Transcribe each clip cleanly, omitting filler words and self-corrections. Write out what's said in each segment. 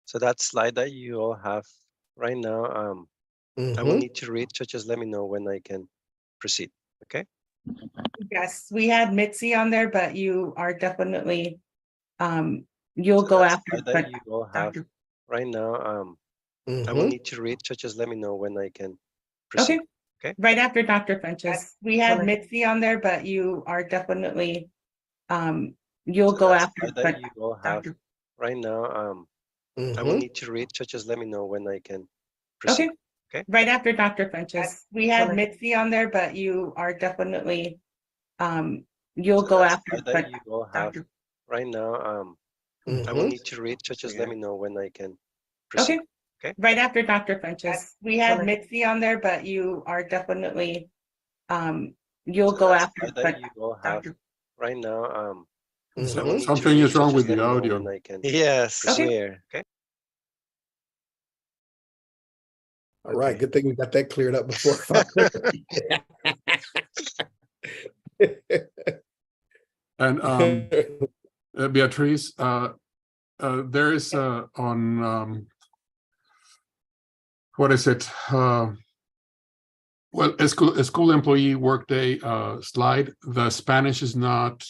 So that slide that you all have right now, I will need to read, so just let me know when I can proceed, okay? Yes, we had Mitzi on there, but you are definitely, you'll go after. That you all have right now, I will need to read, so just let me know when I can proceed. Okay. Right after Dr. Frenches. We had Mitzi on there, but you are definitely, you'll go after. That you all have right now, I will need to read, so just let me know when I can proceed. Okay. Right after Dr. Frenches. We had Mitzi on there, but you are definitely, you'll go after. That you all have right now, I will need to read, so just let me know when I can proceed. Okay. Right after Dr. Frenches. We had Mitzi on there, but you are definitely, you'll go after. That you all have right now, Something is wrong with the audio. Yes, clear. Okay. All right, good thing we got that cleared up before. And Beatriz, there is on what is it? Well, a school employee workday slide. The Spanish is not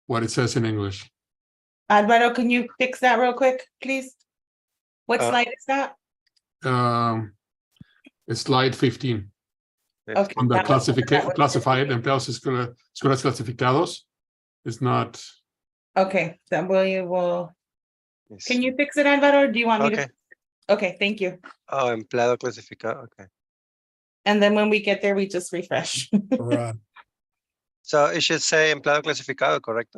what it says in English. Alvaro, can you fix that real quick, please? What slide is that? It's slide 15. Okay. On the classified empleados escuelas clasificados. It's not. Okay, then can you fix it, Alvaro, or do you want me to? Okay, thank you. Oh, empleado clasificado, okay. And then when we get there, we just refresh. Right. So it should say empleado clasificado, correct?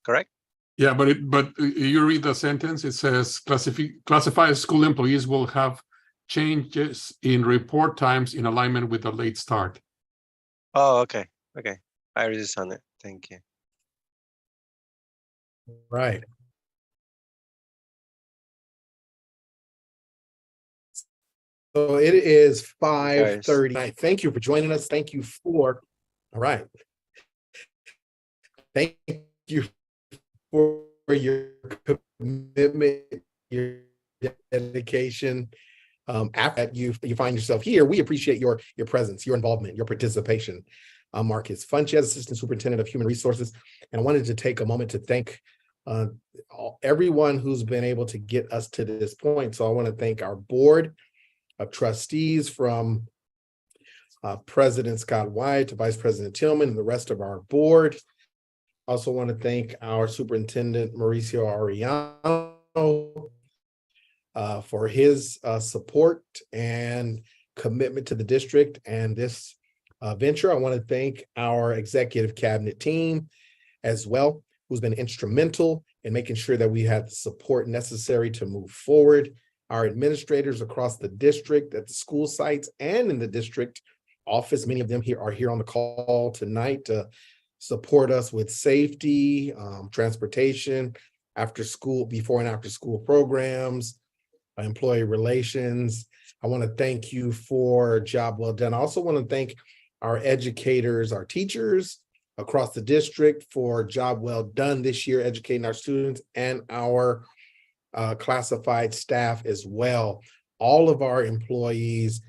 Correct? Yeah, but you read the sentence, it says classified school employees will have changes in report times in alignment with the late start. Oh, okay. Okay. I already saw it. Thank you. Right. So it is 5:30. Thank you for joining us. Thank you for, all right. Thank you for your commitment, your dedication. After you find yourself here, we appreciate your presence, your involvement, your participation. I'm Marcus Funches, Assistant Superintendent of Human Resources, and I wanted to take a moment to thank everyone who's been able to get us to this point. So I want to thank our board of trustees, from President Scott White to Vice President Tillman and the rest of our board. Also want to thank our Superintendent Mauricio Arellano for his support and commitment to the district and this venture. I want to thank our executive cabinet team as well, who's been instrumental in making sure that we have the support necessary to move forward. Our administrators across the district, at the school sites and in the district office, many of them are here on the call tonight to support us with safety, transportation, after school, before and after school programs, employee relations. I want to thank you for a job well done. I also want to thank our educators, our teachers across the district for a job well done this year, educating our students, and our classified staff as well. All of our employees,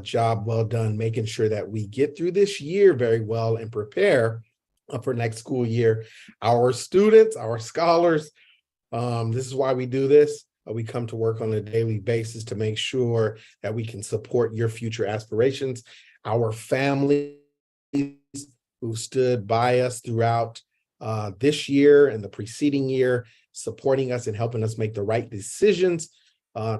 job well done, making sure that we get through this year very well and prepare for next school year. Our students, our scholars, this is why we do this. We come to work on a daily basis to make sure that we can support your future aspirations. Our families who stood by us throughout this year and the preceding year, supporting us and helping us make the right decisions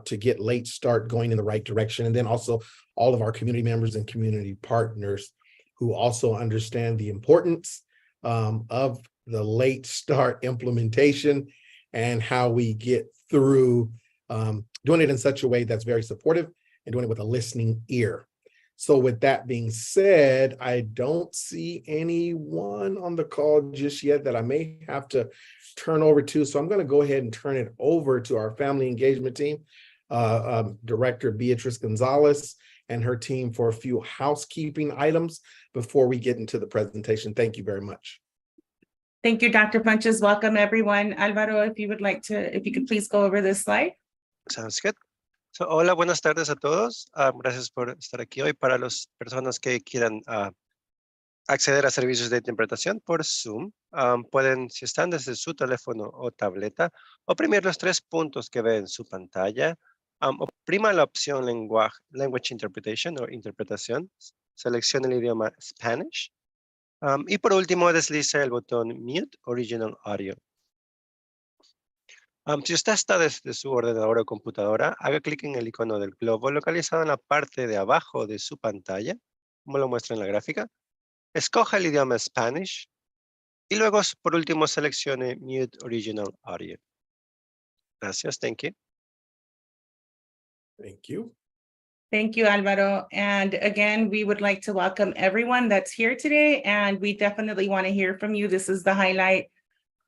to get Late Start going in the right direction. And then also all of our community members and community partners who also understand the importance of the Late Start implementation and how we get through doing it in such a way that's very supportive and doing it with a listening ear. So with that being said, I don't see anyone on the call just yet that I may have to turn over to. So I'm going to go ahead and turn it over to our family engagement team, Director Beatriz Gonzalez and her team, for a few housekeeping items before we get into the presentation. Thank you very much. Thank you, Dr. Funches. Welcome, everyone. Alvaro, if you could please go over this slide. Sounds good. So, hola, buenas tardes a todos. Gracias por estar aquí hoy. Para las personas que quieran acceder a servicios de interpretación por Zoom, pueden, si están desde su teléfono o tableta, oprimir los 3 puntos que ven en su pantalla. Oprima la opción Language Interpretation o interpretación. Seleccione el idioma Spanish. Y por último, deslice el botón Mute Original Audio. Si usted está desde su ordenador o computadora, haga clic en el icono del globo localizado en la parte de abajo de su pantalla, como lo muestra en la gráfica. Escoja el idioma Spanish y luego, por último, seleccione Mute Original Audio. Gracias. Thank you. Thank you. Thank you, Alvaro. And again, we would like to welcome everyone that's here today, and we definitely want to hear from you. This is the highlight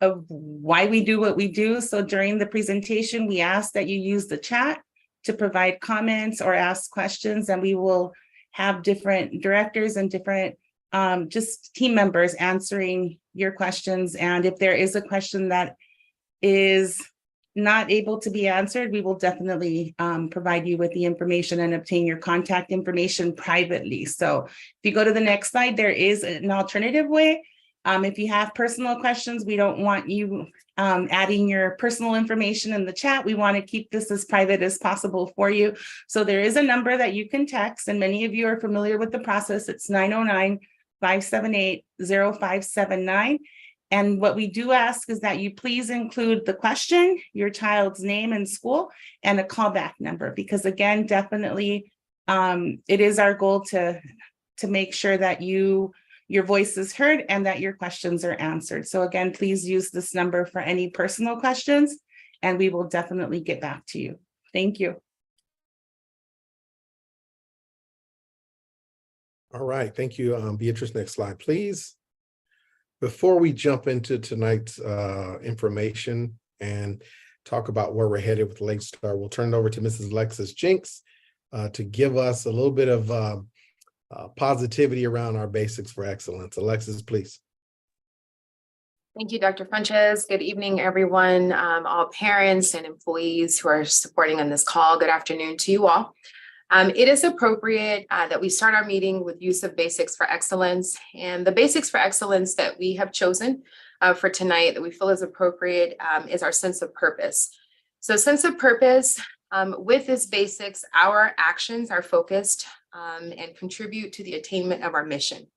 of why we do what we do. So during the presentation, we ask that you use the chat to provide comments or ask questions, and we will have different directors and different just team members answering your questions. And if there is a question that is not able to be answered, we will definitely provide you with the information and obtain your contact information privately. So if you go to the next slide, there is an alternative way. If you have personal questions, we don't want you adding your personal information in the chat. We want to keep this as private as possible for you. So there is a number that you can text, and many of you are familiar with the process. It's 909-578-0579. And what we do ask is that you please include the question, your child's name and school, and a callback number, because again, definitely it is our goal to make sure that your voice is heard and that your questions are answered. So again, please use this number for any personal questions, and we will definitely get back to you. Thank you. All right. Thank you, Beatrice. Next slide, please. Before we jump into tonight's information and talk about where we're headed with Late Start, we'll turn it over to Mrs. Alexis Jinks to give us a little bit of positivity around our basics for excellence. Alexis, please. Thank you, Dr. Funches. Good evening, everyone, all parents and employees who are supporting on this call. Good afternoon to you all. It is appropriate that we start our meeting with use of basics for excellence, and the basics for excellence that we have chosen for tonight that we feel is appropriate is our sense of purpose. So sense of purpose, with this basics, our actions are focused and contribute to the attainment of our mission.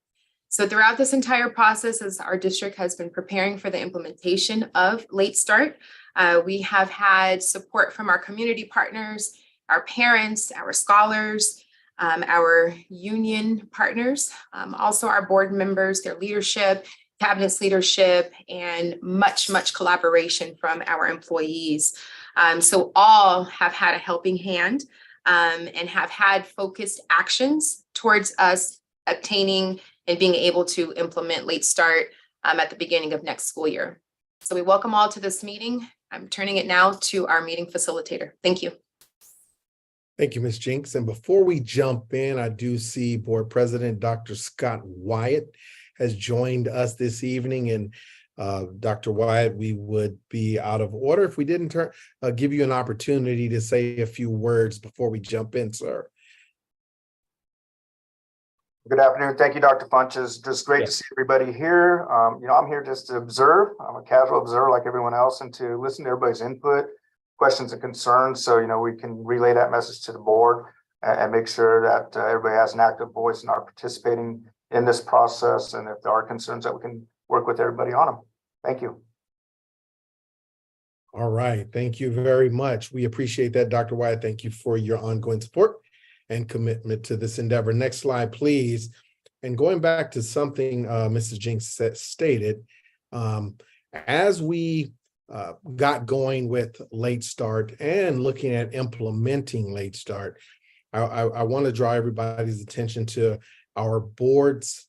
So throughout this entire process, as our district has been preparing for the implementation of Late Start, we have had support from our community partners, our parents, our scholars, our union partners, also our board members, their leadership, cabinet's leadership, and much collaboration from our employees. So all have had a helping hand and have had focused actions towards us obtaining and being able to implement Late Start at the beginning of next school year. So we welcome all to this meeting. I'm turning it now to our meeting facilitator. Thank you. Thank you, Ms. Jinks. And before we jump in, I do see Board President Dr. Scott Wyatt has joined us this evening. And Dr. Wyatt, we would be out of order if we didn't give you an opportunity to say a few words before we jump in, sir. Good afternoon. Thank you, Dr. Funches. Just great to see everybody here. I'm here just to observe. I'm a casual observer like everyone else, and to listen to everybody's input, questions and concerns, so we can relay that message to the board and make sure that everybody has an active voice and are participating in this process. And if there are concerns, that we can work with everybody on them. Thank you. All right. Thank you very much. We appreciate that, Dr. Wyatt. Thank you for your ongoing support and commitment to this endeavor. Next slide, please. And going back to something Mrs. Jinks stated, as we got going with Late Start and looking at implementing Late Start, I want to draw everybody's attention to our board's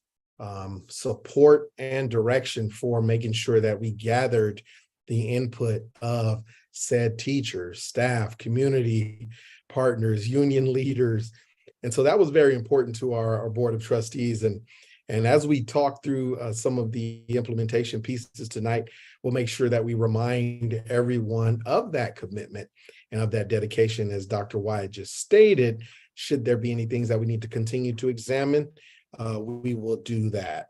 support and direction for making sure that we gathered the input of said teachers, staff, community partners, union leaders. And so that was very important to our board of trustees. And And as we talk through some of the implementation pieces tonight, we'll make sure that we remind everyone of that commitment and of that dedication, as Dr. Wyatt just stated. Should there be any things that we need to continue to examine, we will do that.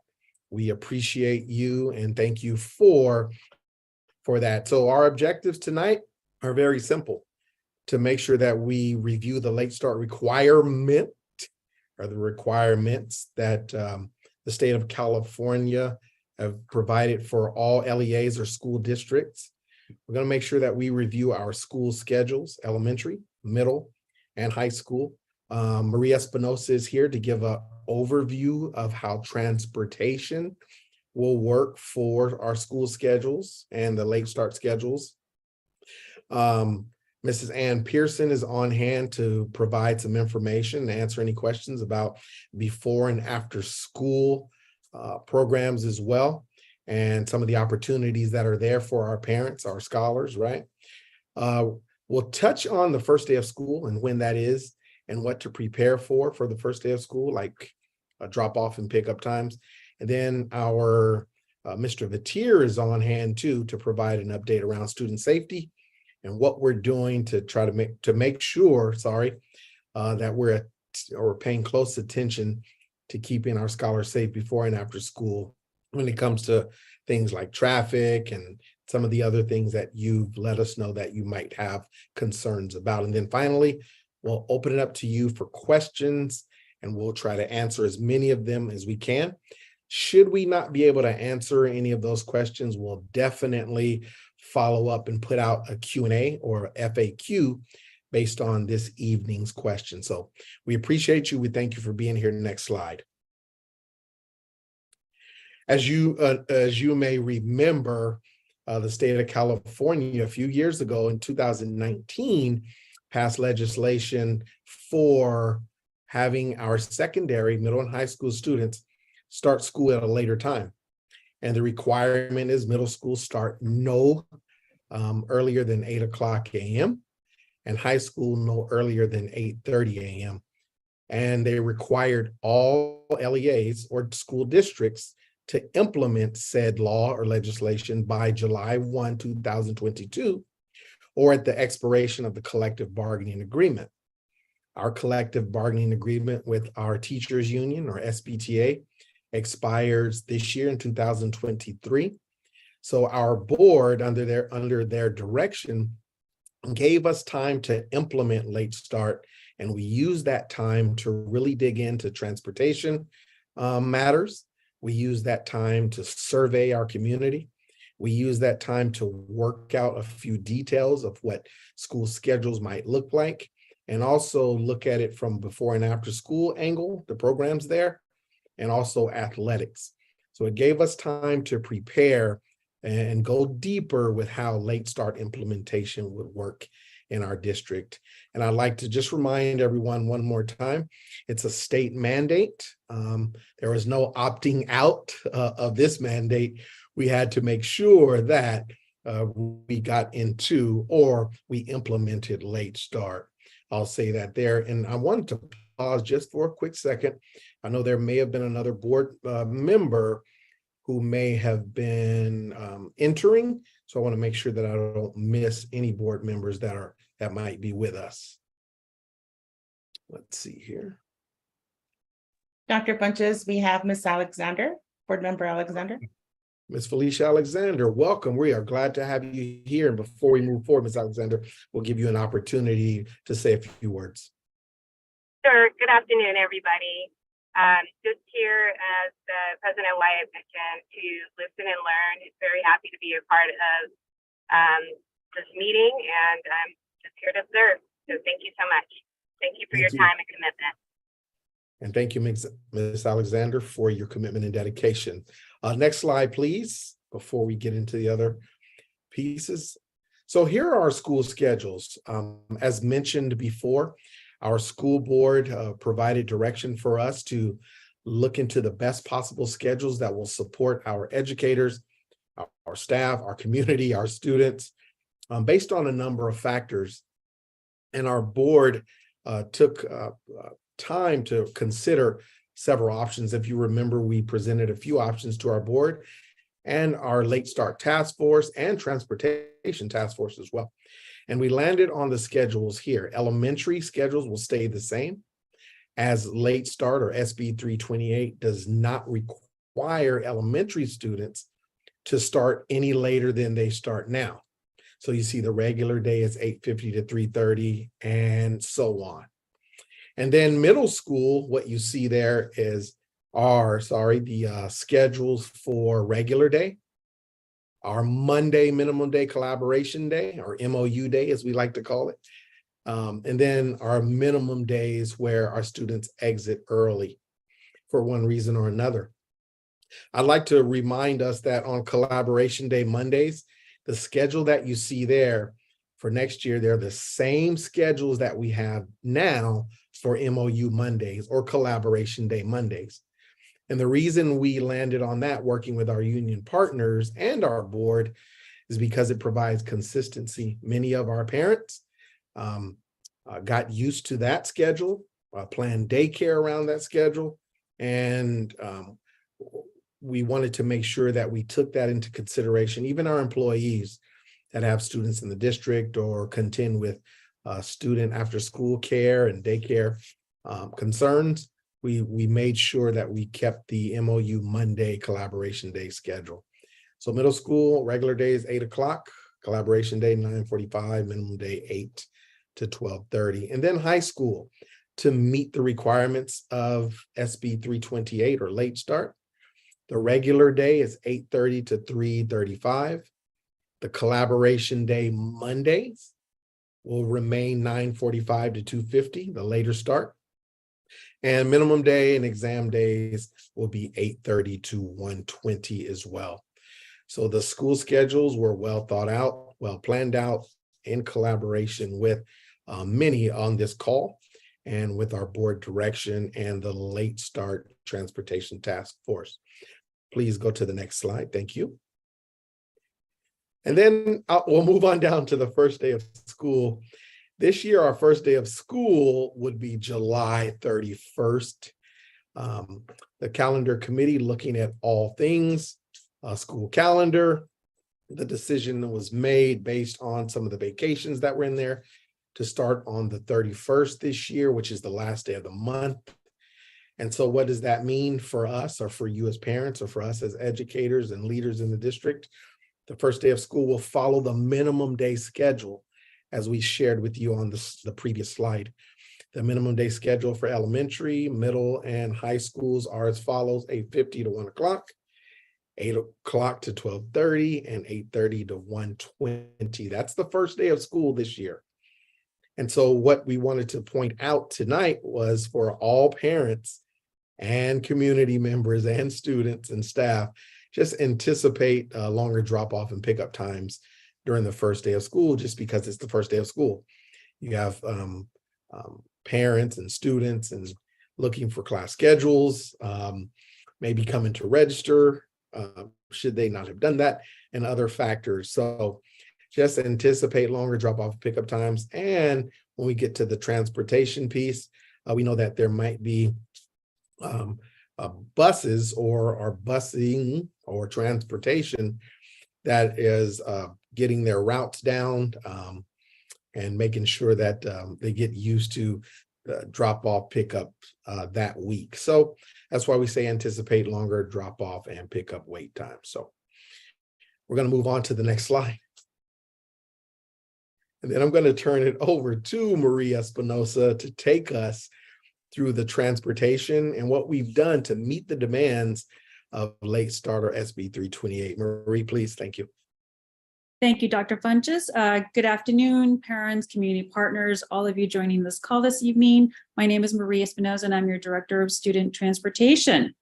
We appreciate you and thank you for that. So our objectives tonight are very simple: to make sure that we review the late start requirement, or the requirements that the state of California have provided for all LEAs or school districts. We're going to make sure that we review our school schedules, elementary, middle, and high school. Maria Espinosa is here to give an overview of how transportation will work for our school schedules and the late start schedules. Mrs. Ann Pearson is on hand to provide some information and answer any questions about before and after school programs as well, and some of the opportunities that are there for our parents, our scholars, right? We'll touch on the first day of school and when that is and what to prepare for the first day of school, like drop off and pickup times. And then our Mr. Vatier is on hand too to provide an update around student safety and what we're doing to try to make sure, that we're paying close attention to keeping our scholars safe before and after school when it comes to things like traffic and some of the other things that you've let us know that you might have concerns about. And then finally, we'll open it up to you for questions, and we'll try to answer as many of them as we can. Should we not be able to answer any of those questions, we'll definitely follow up and put out a Q&A or FAQ based on this evening's question. So we appreciate you. We thank you for being here. Next slide. As you may remember, the state of California a few years ago in 2019 passed legislation for having our secondary, middle and high school students start school at a later time. And the requirement is middle school start no earlier than 8 o'clock a.m. and high school no earlier than 8:30 a.m. And they required all LEAs or school districts to implement said law or legislation by July 1, 2022, or at the expiration of the collective bargaining agreement. Our collective bargaining agreement with our teachers union, or SBTA, expires this year in 2023. So our board, under their direction, gave us time to implement late start, and we used that time to really dig into transportation matters. We used that time to survey our community. We used that time to work out a few details of what school schedules might look like, and also look at it from before and after school angle, the programs there, and also athletics. So it gave us time to prepare and go deeper with how late start implementation would work in our district. And I'd like to just remind everyone one more time, it's a state mandate. There was no opting out of this mandate. We had to make sure that we got into or we implemented late start. I'll say that there. And I wanted to pause just for a quick second. I know there may have been another board member who may have been entering. So I want to make sure that I don't miss any board members that might be with us. Let's see here. Dr. Funches, we have Ms. Alexander, board member Alexander. Ms. Felicia Alexander, welcome. We are glad to have you here. And before we move forward, Ms. Alexander, we'll give you an opportunity to say a few words. Sure. Good afternoon, everybody. Just here, as President Wyatt mentioned, to listen and learn. Very happy to be a part of this meeting, and I'm just here to serve. So thank you so much. Thank you for your time and commitment. And thank you, Ms. Alexander, for your commitment and dedication. Next slide, please, before we get into the other pieces. So here are our school schedules. As mentioned before, our school board provided direction for us to look into the best possible schedules that will support our educators, our staff, our community, our students, based on a number of factors. And our board took time to consider several options. If you remember, we presented a few options to our board and our late start task force and transportation task force as well. And we landed on the schedules here. Elementary schedules will stay the same, as late start or SB 328 does not require elementary students to start any later than they start now. So you see the regular day is 8:50 to 3:30 and so on. And then middle school, what you see there is the schedules for regular day, our Monday minimum day collaboration day, or MOU day as we like to call it. And then our minimum days where our students exit early for one reason or another. I'd like to remind us that on collaboration day Mondays, the schedule that you see there for next year, they're the same schedules that we have now for MOU Mondays or collaboration day Mondays. And the reason we landed on that, working with our union partners and our board, is because it provides consistency. Many of our parents got used to that schedule, planned daycare around that schedule, and we wanted to make sure that we took that into consideration. Even our employees that have students in the district or contend with student after school care and daycare concerns, we made sure that we kept the MOU Monday collaboration day schedule. So middle school, regular day is 8 o'clock, collaboration day 9:45, minimum day 8 to 12:30. And then high school, to meet the requirements of SB 328 or late start, the regular day is 8:30 to 3:35. The collaboration day Mondays will remain 9:45 to 2:50, the later start. And minimum day and exam days will be 8:30 to 1:20 as well. So the school schedules were well thought out, well planned out in collaboration with many on this call and with our board direction and the late start transportation task force. Please go to the next slide. Thank you. And then we'll move on down to the first day of school. This year, our first day of school would be July 31st. The calendar committee looking at all things school calendar. The decision was made based on some of the vacations that were in there to start on the 31st this year, which is the last day of the month. And so what does that mean for us, or for you as parents, or for us as educators and leaders in the district? The first day of school will follow the minimum day schedule, as we shared with you on the previous slide. The minimum day schedule for elementary, middle, and high schools are as follows: 8:50 to 1 o'clock, 8 o'clock to 12:30, and 8:30 to 1:20. That's the first day of school this year. And so what we wanted to point out tonight was for all parents and community members and students and staff, just anticipate longer drop-off and pickup times during the first day of school, just because it's the first day of school. You have parents and students and looking for class schedules, maybe coming to register, should they not have done that, and other factors. So just anticipate longer drop-off pickup times. And when we get to the transportation piece, we know that there might be buses or busing or transportation that is getting their routes down and making sure that they get used to drop-off pickup that week. So that's why we say anticipate longer drop-off and pickup wait time. So we're going to move on to the next slide. And then I'm going to turn it over to Maria Espinosa to take us through the transportation and what we've done to meet the demands of late starter SB 328. Marie, please. Thank you. Thank you, Dr. Funches. Good afternoon, parents, community partners, all of you joining this call this evening. My name is Maria Espinosa, and I'm your Director of Student Transportation.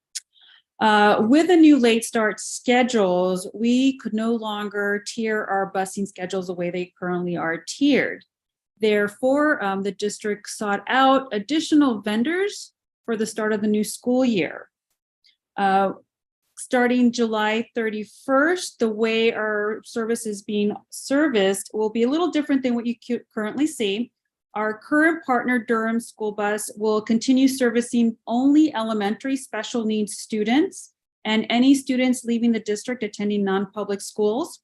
With the new late start schedules, we could no longer tier our busing schedules the way they currently are tiered. Therefore, the district sought out additional vendors for the start of the new school year. Starting July 31st, the way our service is being serviced will be a little different than what you currently see. Our current partner, Durham School Bus, will continue servicing only elementary special needs students and any students leaving the district attending non-public schools.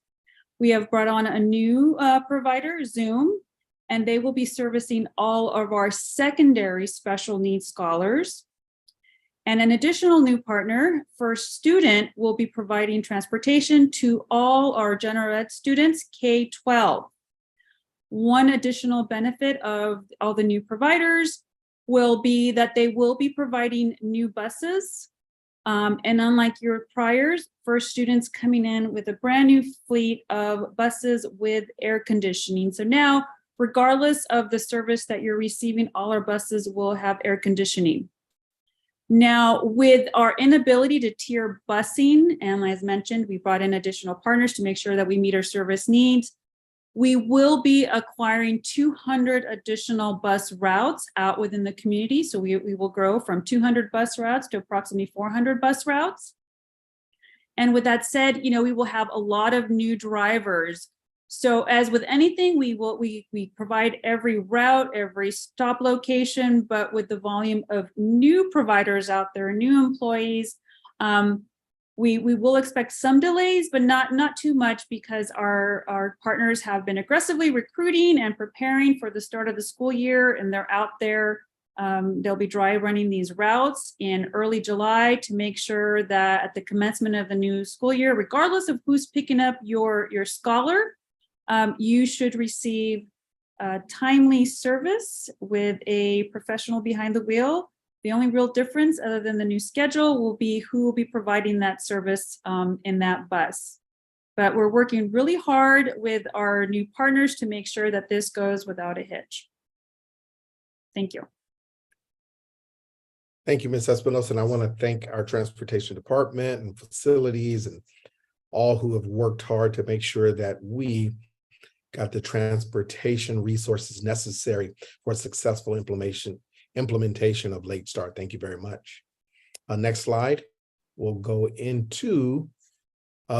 We have brought on a new provider, Zoom, and they will be servicing all of our secondary special needs scholars. And an additional new partner, First Student, will be providing transportation to all our general ed students K-12. One additional benefit of all the new providers will be that they will be providing new buses. And unlike your priors, First Students coming in with a brand new fleet of buses with air conditioning. So now, regardless of the service that you're receiving, all our buses will have air conditioning. Now, with our inability to tier busing, and as mentioned, we brought in additional partners to make sure that we meet our service needs. We will be acquiring 200 additional bus routes out within the community. So we will grow from 200 bus routes to approximately 400 bus routes. And with that said, you know, we will have a lot of new drivers. So as with anything, we provide every route, every stop location, but with the volume of new providers out there, new employees, we will expect some delays, but not too much, because our partners have been aggressively recruiting and preparing for the start of the school year, and they're out there. They'll be dry running these routes in early July to make sure that at the commencement of the new school year, regardless of who's picking up your scholar, you should receive timely service with a professional behind the wheel. The only real difference, other than the new schedule, will be who will be providing that service in that bus. But we're working really hard with our new partners to make sure that this goes without a hitch. Thank you. Thank you, Ms. Espinosa. And I want to thank our transportation department and facilities and all who have worked hard to make sure that we got the transportation resources necessary for a successful implementation of Late Start. Thank you very much. Next slide. We'll go into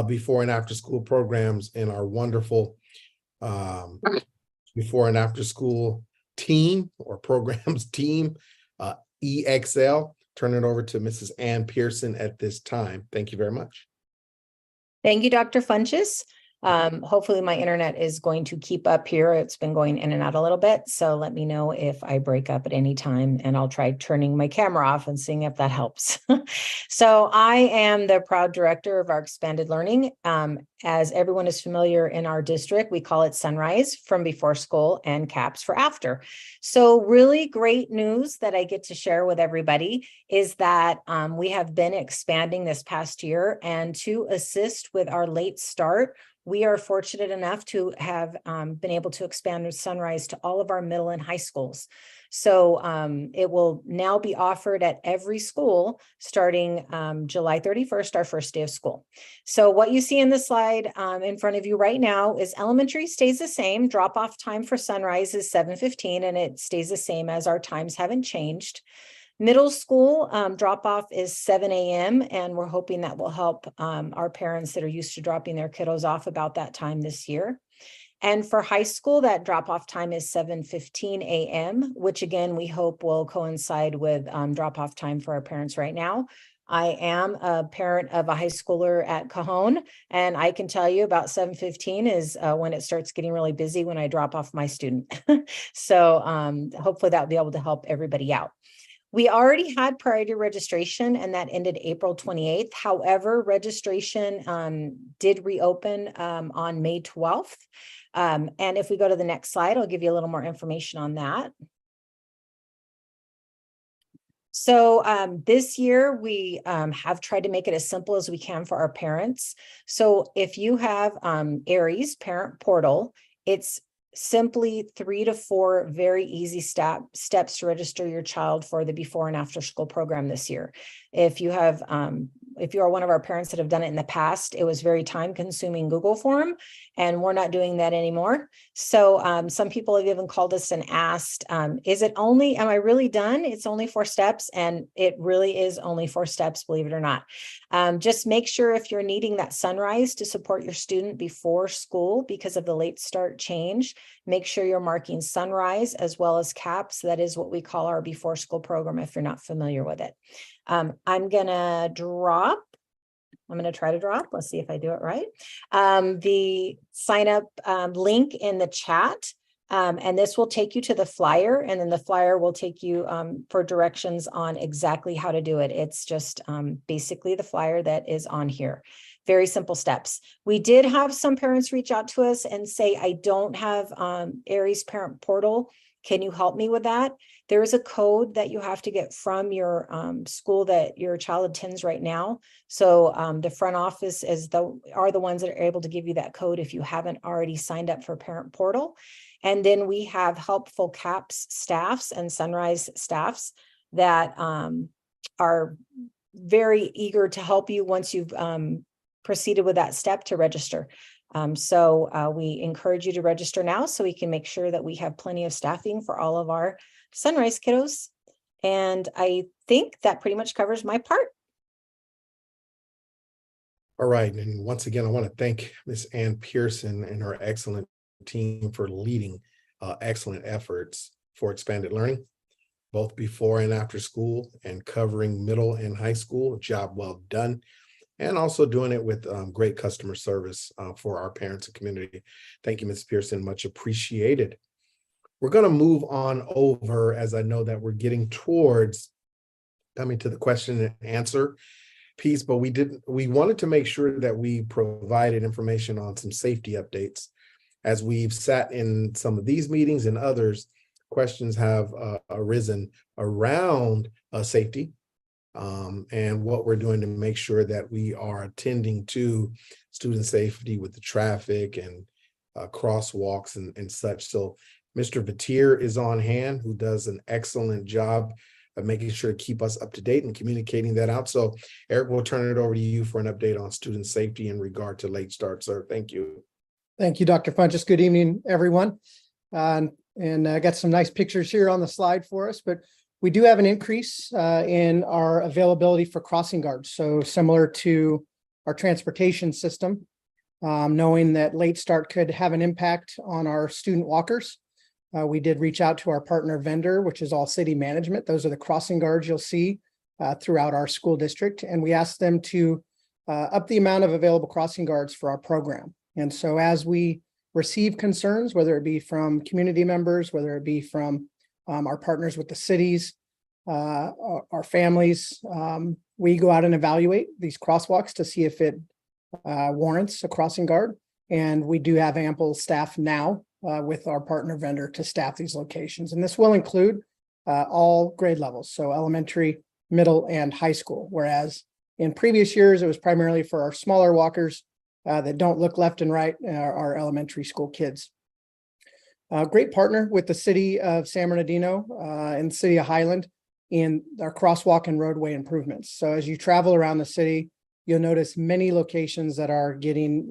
before and after school programs in our wonderful before and after school team or programs team, EXL. Turn it over to Mrs. Ann Pearson at this time. Thank you very much. Thank you, Dr. Funches. Hopefully my internet is going to keep up here. It's been going in and out a little bit, so let me know if I break up at any time, and I'll try turning my camera off and seeing if that helps. So I am the proud director of our expanded learning. As everyone is familiar in our district, we call it Sunrise, from before school, and CAPS for after. So really great news that I get to share with everybody is that we have been expanding this past year, and to assist with our late start, we are fortunate enough to have been able to expand Sunrise to all of our middle and high schools. So it will now be offered at every school starting July 31st, our first day of school. So what you see in the slide in front of you right now is elementary stays the same. Drop-off time for Sunrise is 7:15, and it stays the same as our times haven't changed. Middle school drop-off is 7 a.m. and we're hoping that will help our parents that are used to dropping their kiddos off about that time this year. And for high school, that drop-off time is 7:15 a.m., which again, we hope will coincide with drop-off time for our parents right now. I am a parent of a high schooler at Cajon, and I can tell you about 7:15 is when it starts getting really busy when I drop off my student. So hopefully that will be able to help everybody out. We already had priority registration, and that ended April 28th. However, registration did reopen on May 12th. And if we go to the next slide, I'll give you a little more information on that. So this year we have tried to make it as simple as we can for our parents. So if you have Aries Parent Portal, it's simply 3 to 4 very easy steps to register your child for the before and after school program this year. If you have if you are one of our parents that have done it in the past, it was very time consuming Google form, and we're not doing that anymore. So some people have even called us and asked, am I really done? It's only 4 steps, and it really is only 4 steps, believe it or not. Just make sure if you're needing that sunrise to support your student before school because of the late start change, make sure you're marking sunrise as well as CAPS. That is what we call our before school program if you're not familiar with it. I'm going to try to drop. Let's see if I do it right. The sign up link in the chat. And this will take you to the flyer, and then the flyer will take you for directions on exactly how to do it. It's just basically the flyer that is on here. Very simple steps. We did have some parents reach out to us and say, I don't have Aries Parent Portal. Can you help me with that? There is a code that you have to get from your school that your child attends right now. So the front office are the ones that are able to give you that code if you haven't already signed up for Parent Portal. And then we have helpful CAPS staffs and Sunrise staffs that are very eager to help you once you've proceeded with that step to register. So we encourage you to register now so we can make sure that we have plenty of staffing for all of our Sunrise kiddos. And I think that pretty much covers my part. All right. And once again, I want to thank Ms. Ann Pearson and her excellent team for leading excellent efforts for expanded learning, both before and after school, and covering middle and high school. Job well done. And also doing it with great customer service for our parents and community. Thank you, Ms. Pearson, much appreciated. We're going to move on over, as I know that we're getting towards coming to the question and answer piece, but we wanted to make sure that we provided information on some safety updates. As we've sat in some of these meetings and others, questions have arisen around safety. And what we're doing to make sure that we are attending to student safety with the traffic and crosswalks and such. So Mr. Vatier is on hand, who does an excellent job of making sure to keep us up to date and communicating that out. So Eric, we'll turn it over to you for an update on student safety in regard to late start, sir. Thank you. Thank you, Dr. Funchess. Good evening, everyone. And I got some nice pictures here on the slide for us, but we do have an increase in our availability for crossing guards. So similar to our transportation system, knowing that late start could have an impact on our student walkers. We did reach out to our partner vendor, which is All City Management. Those are the crossing guards you'll see throughout our school district. And we asked them to up the amount of available crossing guards for our program. And so as we receive concerns, whether it be from community members, whether it be from our partners with the cities, our families, we go out and evaluate these crosswalks to see if it warrants a crossing guard. And we do have ample staff now with our partner vendor to staff these locations. And this will include all grade levels, so elementary, middle, and high school. Whereas in previous years, it was primarily for our smaller walkers that don't look left and right, our elementary school kids. Great partner with the city of San Bernardino and the city of Highland in our crosswalk and roadway improvements. So as you travel around the city, you'll notice many locations that are getting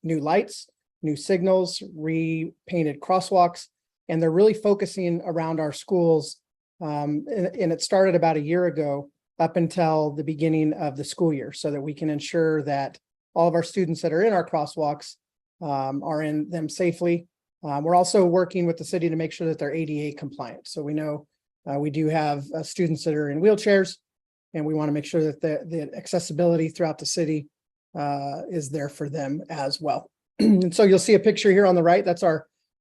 new lights, new signals, repainted crosswalks, and they're really focusing around our schools. And it started about a year ago up until the beginning of the school year so that we can ensure that all of our students that are in our crosswalks are in them safely. We're also working with the city to make sure that they're ADA compliant. So we know we do have students that are in wheelchairs, and we want to make sure that the accessibility throughout the city is there for them as well. And so you'll see a picture here on the right. That's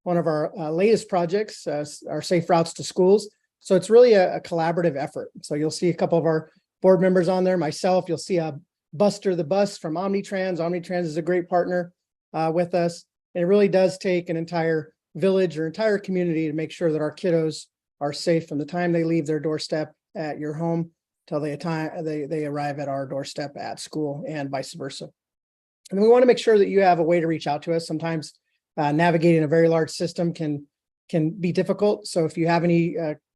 one of our latest projects, our Safe Routes to Schools. So it's really a collaborative effort. So you'll see a couple of our board members on there, myself. You'll see a Buster the Bus from Omnitrans. Omnitrans is a great partner with us. And it really does take an entire village or entire community to make sure that our kiddos are safe from the time they leave their doorstep at your home till they arrive at our doorstep at school, and vice versa. And we want to make sure that you have a way to reach out to us. Sometimes navigating a very large system can be difficult. So if you have any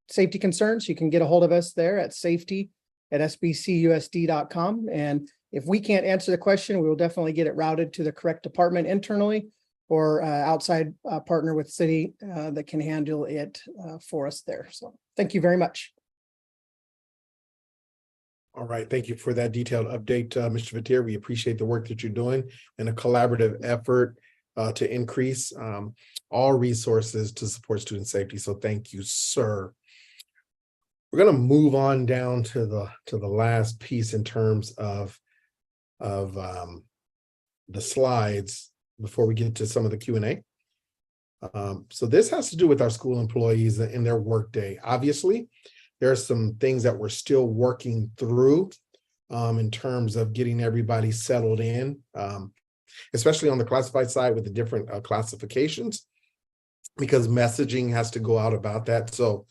safety concerns, you can get a hold of us there at safety@sbcusd.com. And If we can't answer the question, we will definitely get it routed to the correct department internally or outside partner with city that can handle it for us there. So thank you very much. All right, thank you for that detailed update, Mr. Vitir. We appreciate the work that you're doing and a collaborative effort to increase all resources to support student safety. So thank you, sir. We're going to move on down to the last piece in terms of the slides before we get to some of the Q&A. So this has to do with our school employees and their workday. Obviously, there are some things that we're still working through in terms of getting everybody settled in, especially on the classified side with the different classifications, because messaging has to go out about that. So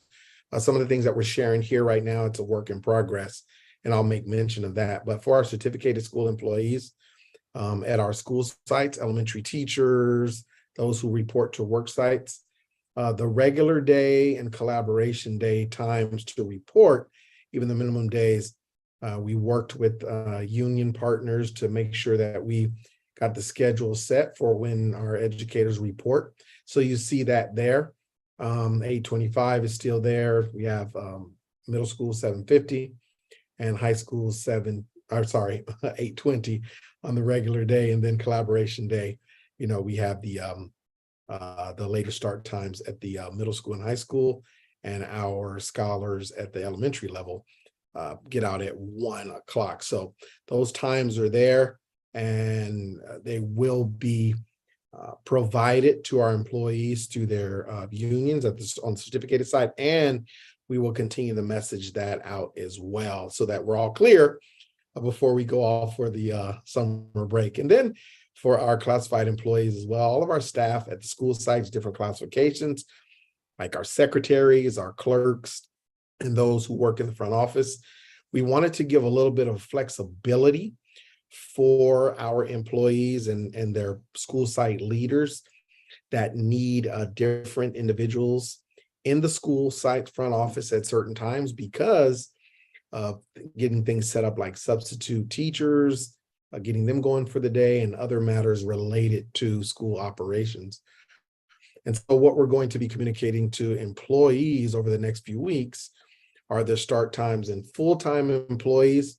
some of the things that we're sharing here right now, it's a work in progress, and I'll make mention of that. But for our certificated school employees at our school sites, elementary teachers, those who report to work sites, the regular day and collaboration day times to report, even the minimum days, we worked with union partners to make sure that we got the schedule set for when our educators report. So you see that there. 8:25 is still there. We have middle school 7:50 and high school 8:20 on the regular day, and then collaboration day. You know, we have the later start times at the middle school and high school, and our scholars at the elementary level get out at 1 o'clock. So those times are there, and they will be provided to our employees through their unions on the certificated side, and we will continue to message that out as well so that we're all clear before we go off for the summer break. And then for our classified employees as well, all of our staff at the school sites, different classifications, like our secretaries, our clerks, and those who work in the front office, we wanted to give a little bit of flexibility for our employees and their school site leaders that need different individuals in the school site front office at certain times because of getting things set up like substitute teachers, getting them going for the day, and other matters related to school operations. And so what we're going to be communicating to employees over the next few weeks are their start times and full-time employees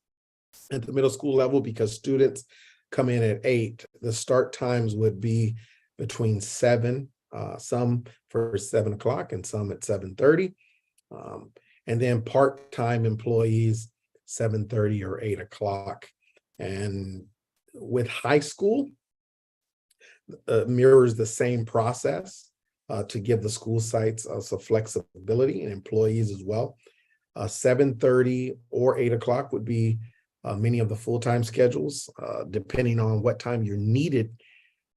at the middle school level, because students come in at 8. The start times would be between 7, some for 7 o'clock and some at 7:30. And then part-time employees, 7:30 or 8 o'clock. And with high school, mirrors the same process to give the school sites some flexibility and employees as well. 7:30 or 8 o'clock would be many of the full-time schedules, depending on what time you're needed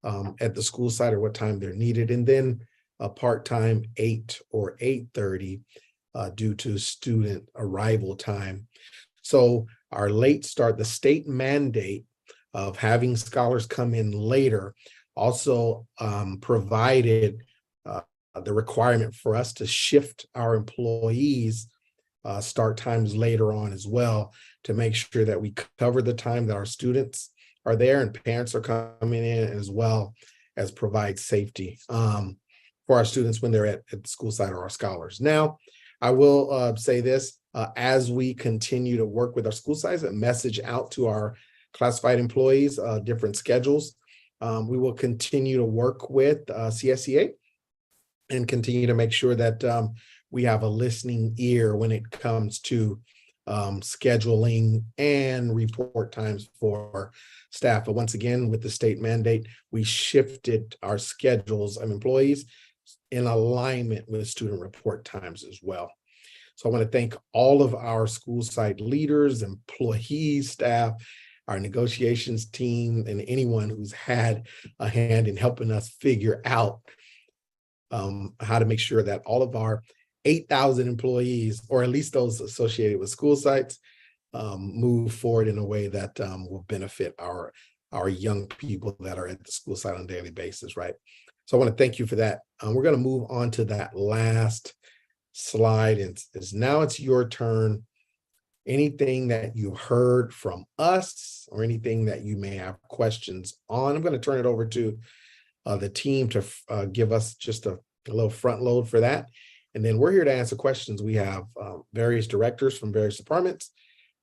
at the school site or what time they're needed. And then a part-time 8 or 8:30 due to student arrival time. So our late start, the state mandate of having scholars come in later also provided the requirement for us to shift our employees start times later on as well, to make sure that we cover the time that our students are there and parents are coming in, as well as provide safety for our students when they're at the school site or our scholars. Now, I will say this, as we continue to work with our school sites and message out to our classified employees, different schedules, we will continue to work with CSEA and continue to make sure that we have a listening ear when it comes to scheduling and report times for staff. But once again, with the state mandate, we shifted our schedules of employees in alignment with student report times as well. So I want to thank all of our school site leaders, employees, staff, our negotiations team, and anyone who's had a hand in helping us figure out how to make sure that all of our 8,000 employees, or at least those associated with school sites, move forward in a way that will benefit our young people that are at the school site on a daily basis, right? So I want to thank you for that. We're going to move on to that last slide, and now it's your turn anything that you heard from us or anything that you may have questions on. I'm going to turn it over to the team to give us just a little front load for that. And then we're here to answer questions. We have various directors from various departments.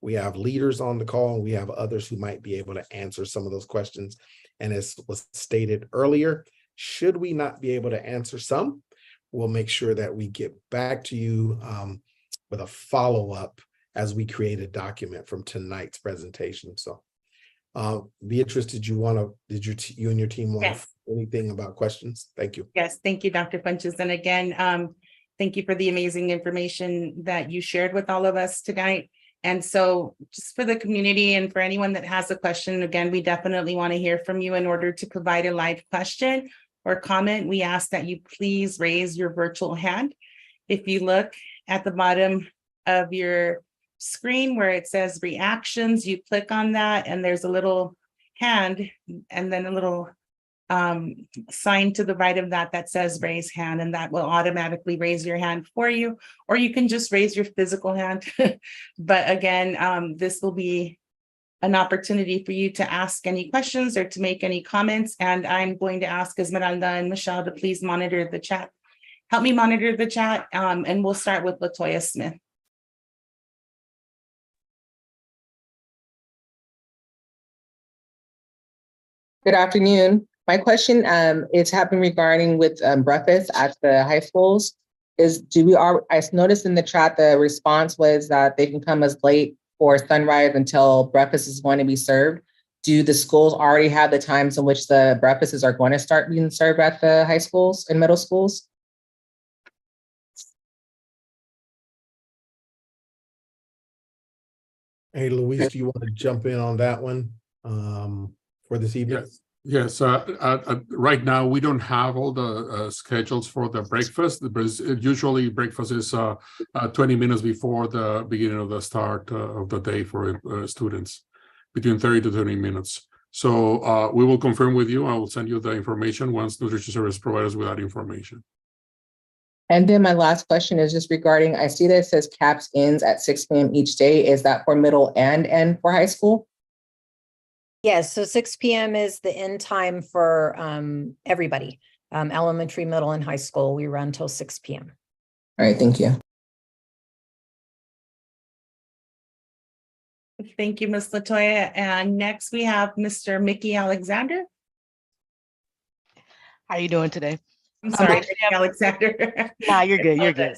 We have leaders on the call, and we have others who might be able to answer some of those questions. And as was stated earlier, should we not be able to answer some, we'll make sure that we get back to you with a follow-up as we create a document from tonight's presentation. So Beatrice, did you and your team want Yes. anything about questions? Thank you. Yes, thank you, Dr. Funches. And again, thank you for the amazing information that you shared with all of us tonight. And so just for the community and for anyone that has a question, again, we definitely want to hear from you. In order to provide a live question or comment, we ask that you please raise your virtual hand. If you look at the bottom of your screen where it says reactions, you click on that and there's a little hand and then a little sign to the right of that that says raise hand, and that will automatically raise your hand for you, or you can just raise your physical hand. But again, this will be an opportunity for you to ask any questions or to make any comments. And I'm going to ask Esmeralda and Michelle to please monitor the chat. Help me monitor the chat, and we'll start with LaToya Smith. Good afternoon. My question is happening regarding with breakfast at the high schools. I noticed in the chat the response was that they can come as late for sunrise until breakfast is going to be served. Do the schools already have the times in which the breakfasts are going to start being served at the high schools and middle schools? Hey, Luis, do you want to jump in on that one for this evening? Yes. Right now, we don't have all the schedules for the breakfast. Usually breakfast is 20 minutes before the beginning of the start of the day for students, between 30 to 30 minutes. So we will confirm with you. I will send you the information once nutrition service provides us with that information. And then my last question is just regarding, I see that it says CAPS ends at 6 p.m. each day. Is that for middle and end for high school? Yes, so 6 p.m. is the end time for everybody. Elementary, middle, and high school, we run till 6 p.m. All right, thank you. Thank you, Ms. LaToya. And next we have Mr. Mickey Alexander. How you doing today? I'm sorry, Mickey Alexander. Nah, you're good. You're good.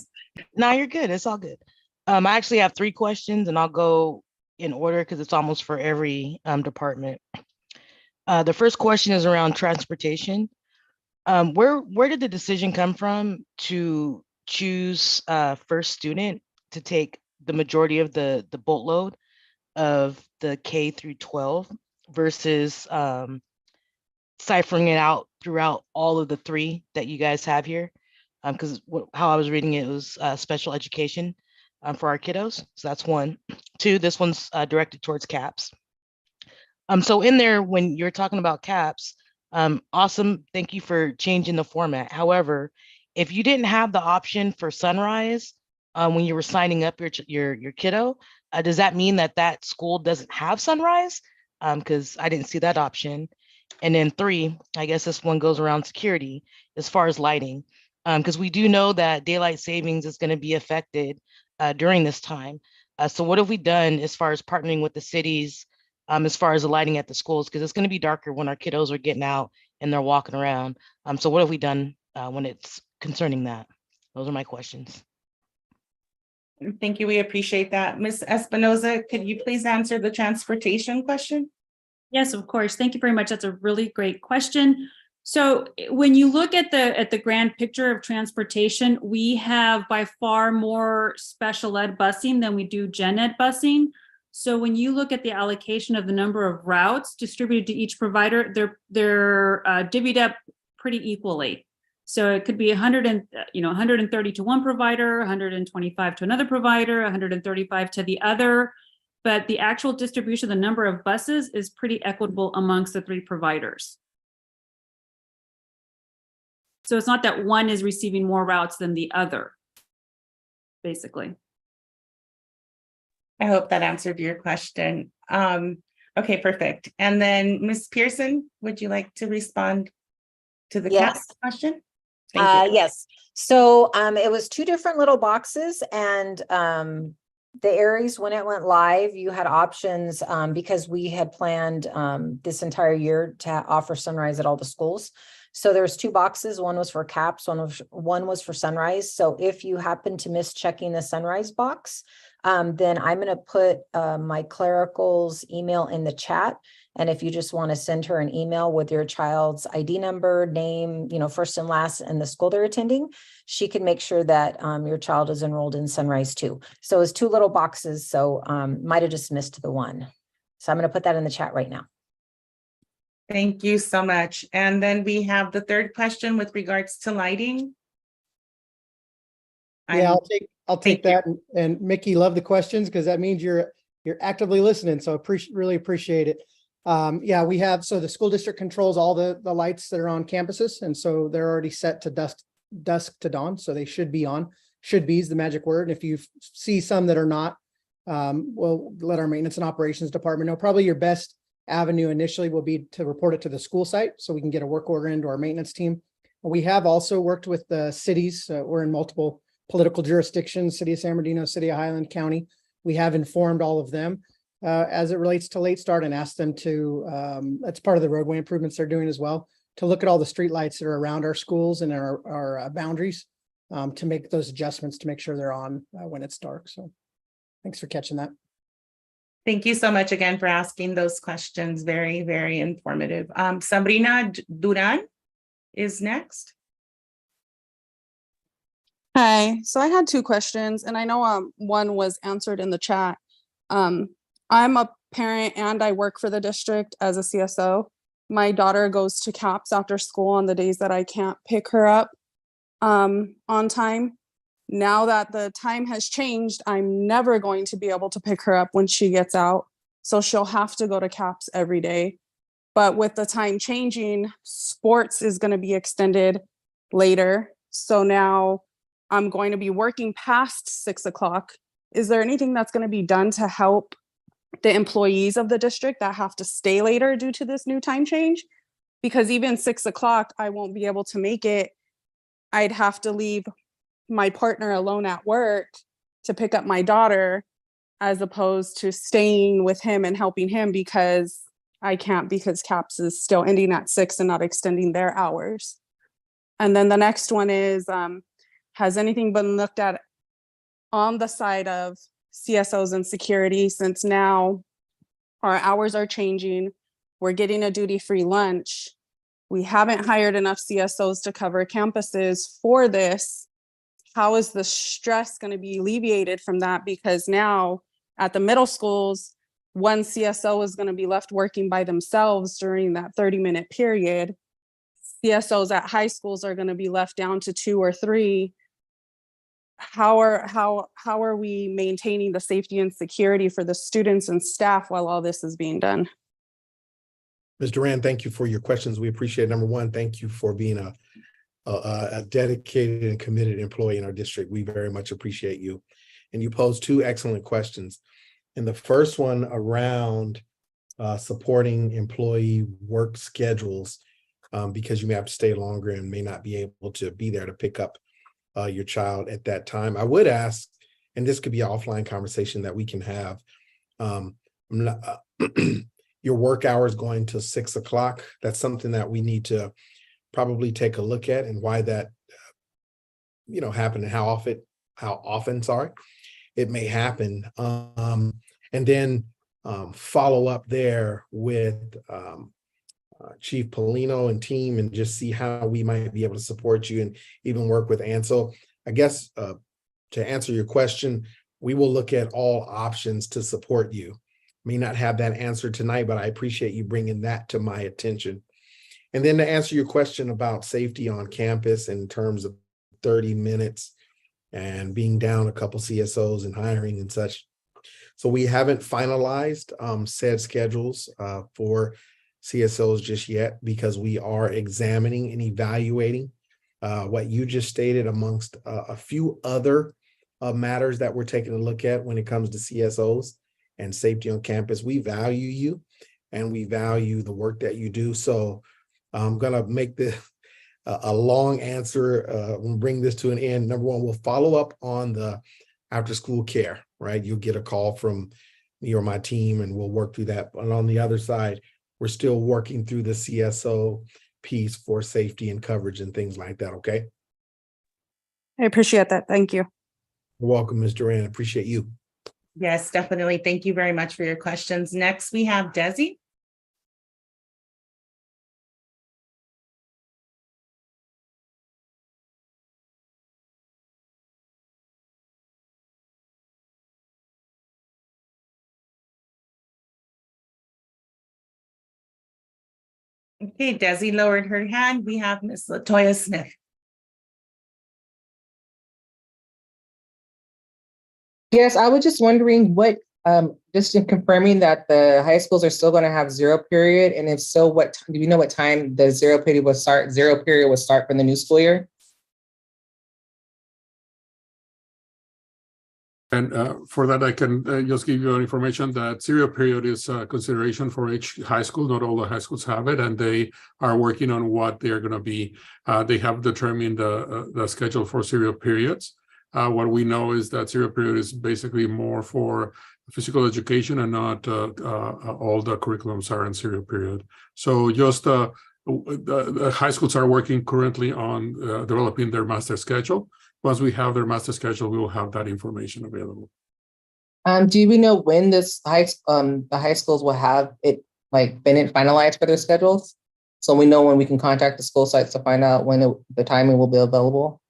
Nah, you're good. It's all good. I actually have 3 questions, and I'll go in order because it's almost for every department. The first question is around transportation. Where did the decision come from to choose first student to take the majority of the boatload of the K through 12 versus ciphering it out throughout all of the 3 that you guys have here? Because how I was reading it was special education for our kiddos. So that's 1. 2, this one's directed towards CAPS. So in there, when you're talking about CAPS, awesome. Thank you for changing the format. However, if you didn't have the option for sunrise when you were signing up your kiddo, does that mean that school doesn't have sunrise? Because I didn't see that option. And then 3, I guess this one goes around security as far as lighting, because we do know that daylight savings is going to be affected during this time. So what have we done as far as partnering with the cities as far as the lighting at the schools? Because it's going to be darker when our kiddos are getting out and they're walking around. So what have we done when it's concerning that? Those are my questions. Thank you. We appreciate that. Ms. Espinoza, could you please answer the transportation question? Yes, of course. Thank you very much. That's a really great question. So when you look at the grand picture of transportation, we have by far more special ed busing than we do gen ed busing. So when you look at the allocation of the number of routes distributed to each provider, they're divvied up pretty equally. So it could be 130 to one provider, 125 to another provider, 135 to the other. But the actual distribution of the number of buses is pretty equitable amongst the 3 providers. So it's not that one is receiving more routes than the other, basically. I hope that answered your question. Okay, perfect. And then Ms. Pearson, would you like to respond to the Yes. CAPS question? Thank you. Yes. So it was two different little boxes, and the Aries, when it went live, you had options because we had planned this entire year to offer Sunrise at all the schools. So there was two boxes. One was for CAPS, one was for Sunrise. So if you happen to miss checking the Sunrise box, then I'm going to put my clerical's email in the chat. And if you just want to send her an email with your child's ID number, name, first and last, and the school they're attending, she can make sure that your child is enrolled in Sunrise too. So it's two little boxes. So might have just missed the one. So I'm going to put that in the chat right now. Thank you so much. And then we have the third question with regards to lighting. Yeah, I'll take that. And Mickey, love the questions because that means you're actively listening. So really appreciate it. Yeah, we have, so the school district controls all the lights that are on campuses. And so they're already set to dusk to dawn. So they should be on. Should be is the magic word. And if you see some that are not, we'll let our maintenance and operations department know. Probably your best avenue initially will be to report it to the school site so we can get a work order into our maintenance team. We have also worked with the cities. We're in multiple political jurisdictions, City of San Bernardino, City of Highland County. We have informed all of them as it relates to late start and asked them to, that's part of the roadway improvements they're doing as well, to look at all the street lights that are around our schools and our boundaries to make those adjustments to make sure they're on when it's dark. So thanks for catching that. Thank you so much again for asking those questions. Very, very informative. Sabrina Duran is next. Hi, so I had two questions, and I know one was answered in the chat. I'm a parent and I work for the district as a CSO. My daughter goes to CAPS after school on the days that I can't pick her up on time. Now that the time has changed, I'm never going to be able to pick her up when she gets out. So she'll have to go to CAPS every day. But with the time changing, sports is going to be extended later. So now I'm going to be working past 6 o'clock. Is there anything that's going to be done to help the employees of the district that have to stay later due to this new time change? Because even 6 o'clock, I won't be able to make it. I'd have to leave my partner alone at work to pick up my daughter, as opposed to staying with him and helping him because I can't, because CAPS is still ending at 6 and not extending their hours. And then the next one is, has anything been looked at on the side of CSOs and security, since now our hours are changing, we're getting a duty-free lunch. We haven't hired enough CSOs to cover campuses for this. How is the stress going to be alleviated from that? Because now at the middle schools, one CSO is going to be left working by themselves during that 30-minute period. CSOs at high schools are going to be left down to 2 or 3. How are we maintaining the safety and security for the students and staff while all this is being done? Ms. Duran, thank you for your questions. We appreciate it. Number one, thank you for being a dedicated and committed employee in our district. We very much appreciate you. And you posed two excellent questions. And the first one around supporting employee work schedules, because you may have to stay longer and may not be able to be there to pick up your child at that time. I would ask, and this could be an offline conversation that we can have, your work hours going to 6 o'clock. That's something that we need to probably take a look at, and why that happened, and how often it may happen, and then follow up there with Chief Polino and team, and just see how we might be able to support you and even work with Ansel. I guess to answer your question, we will look at all options to support you. May not have that answer tonight, but I appreciate you bringing that to my attention. And then to answer your question about safety on campus in terms of 30 minutes and being down a couple CSOs and hiring and such. So we haven't finalized said schedules for CSOs just yet, because we are examining and evaluating what you just stated amongst a few other matters that we're taking a look at when it comes to CSOs and safety on campus. We value you and we value the work that you do. So I'm gonna make this a long answer. We'll bring this to an end. Number one, we'll follow up on the after school care, right? You'll get a call from me or my team and we'll work through that. But on the other side, we're still working through the CSO piece for safety and coverage and things like that, okay? I appreciate that. Thank you. You're welcome, Ms. Duran. Appreciate you. Yes, definitely. Thank you very much for your questions. Next, we have Desi. Okay, Desi lowered her hand. We have Ms. Latoya Smith. Yes, I was just wondering what, just in confirming that the high schools are still going to have zero period, and if so, what do you know what time the zero period will start? Zero period will start for the new school year. And for that, I can just give you information that zero period is a consideration for each high school. Not all the high schools have it, and they are working on what they're going to be. They have determined the schedule for zero periods. What we know is that zero period is basically more for physical education and not all the curriculums are in zero period. So just the high schools are working currently on developing their master schedule. Once we have their master schedule, we will have that information available. Do we know when this the high schools will have it been finalized for their schedules? So we know when we can contact the school sites to find out when the timing will be available.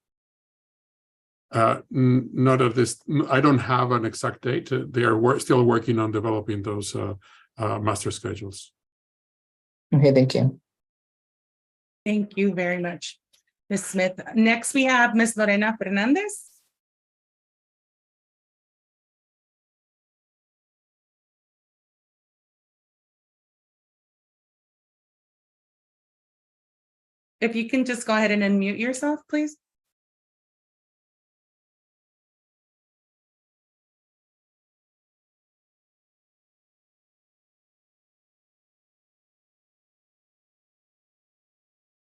Not of this. I don't have an exact date. They are still working on developing those master schedules. Okay, thank you. Thank you very much, Ms. Smith. Next, we have Ms. Lorena Fernandez. If you can just go ahead and unmute yourself, please.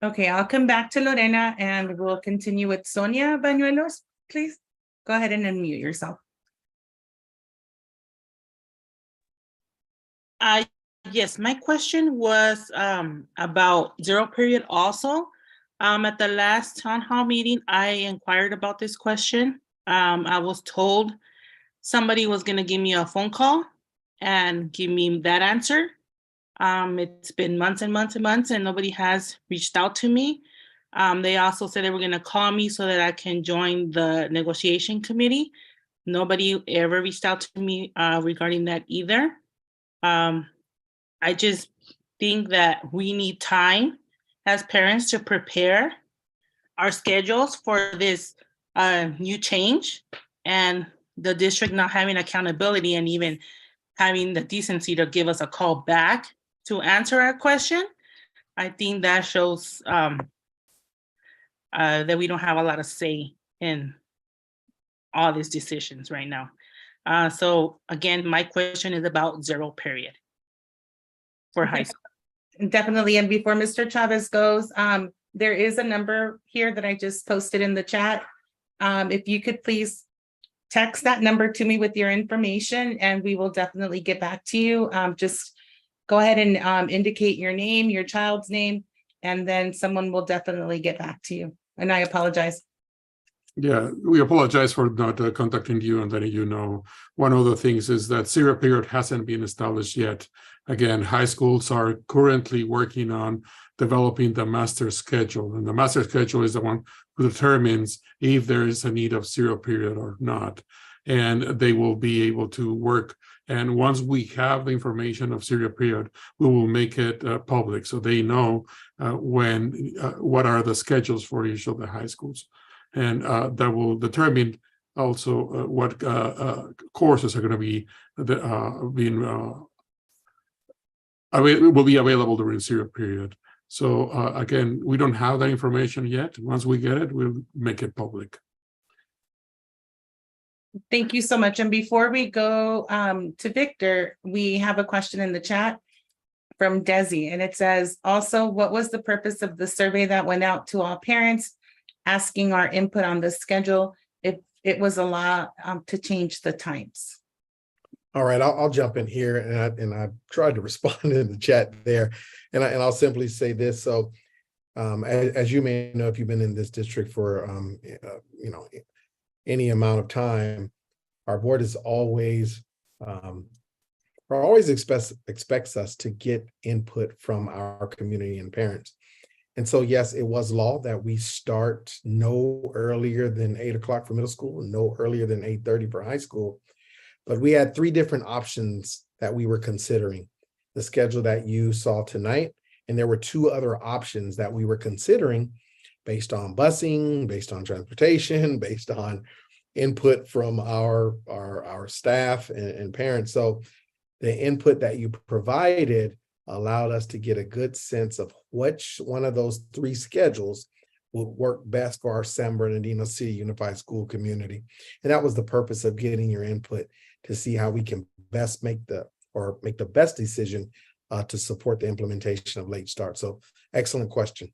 Okay, I'll come back to Lorena and we'll continue with Sonia Bañuelos, please. Go ahead and unmute yourself. Yes, my question was about zero period also. At the last town hall meeting, I inquired about this question. I was told somebody was gonna give me a phone call and give me that answer. It's been months and months and months and nobody has reached out to me. They also said they were gonna call me so that I can join the negotiation committee. Nobody ever reached out to me regarding that either. I just think that we need time as parents to prepare our schedules for this new change, and the district not having accountability and even having the decency to give us a call back to answer our question. I think that shows that we don't have a lot of say in all these decisions right now. So again, my question is about zero period for high school. Definitely. And before Mr. Chavez goes, there is a number here that I just posted in the chat. If you could please text that number to me with your information and we will definitely get back to you. Just go ahead and indicate your name, your child's name, and then someone will definitely get back to you. And I apologize. Yeah, we apologize for not contacting you and letting you know. One of the things is that zero period hasn't been established yet. Again, high schools are currently working on developing the master schedule, and the master schedule is the one who determines if there is a need of zero period or not. And they will be able to work. And once we have the information of zero period, we will make it public so they know what are the schedules for each of the high schools. And that will determine also what courses are going to be will be available during zero period. So again, we don't have that information yet. Once we get it, we'll make it public. Thank you so much. And before we go to Victor, we have a question in the chat from Desi, and it says, also, what was the purpose of the survey that went out to all parents asking our input on the schedule if it was a law to change the times? All right, I'll jump in here, and I tried to respond in the chat there, and I'll simply say this. So, as you may know, if you've been in this district for any amount of time, our board is always expects us to get input from our community and parents. And so, yes, it was law that we start no earlier than 8 o'clock for middle school and no earlier than 8:30 for high school. But we had 3 different options that we were considering. The schedule that you saw tonight, and there were 2 other options that we were considering based on busing, based on transportation, based on input from our staff and parents. So the input that you provided allowed us to get a good sense of which one of those 3 schedules would work best for our San Bernardino City Unified School community. And that was the purpose of getting your input, to see how we can best make the best decision to support the implementation of late start. So excellent question.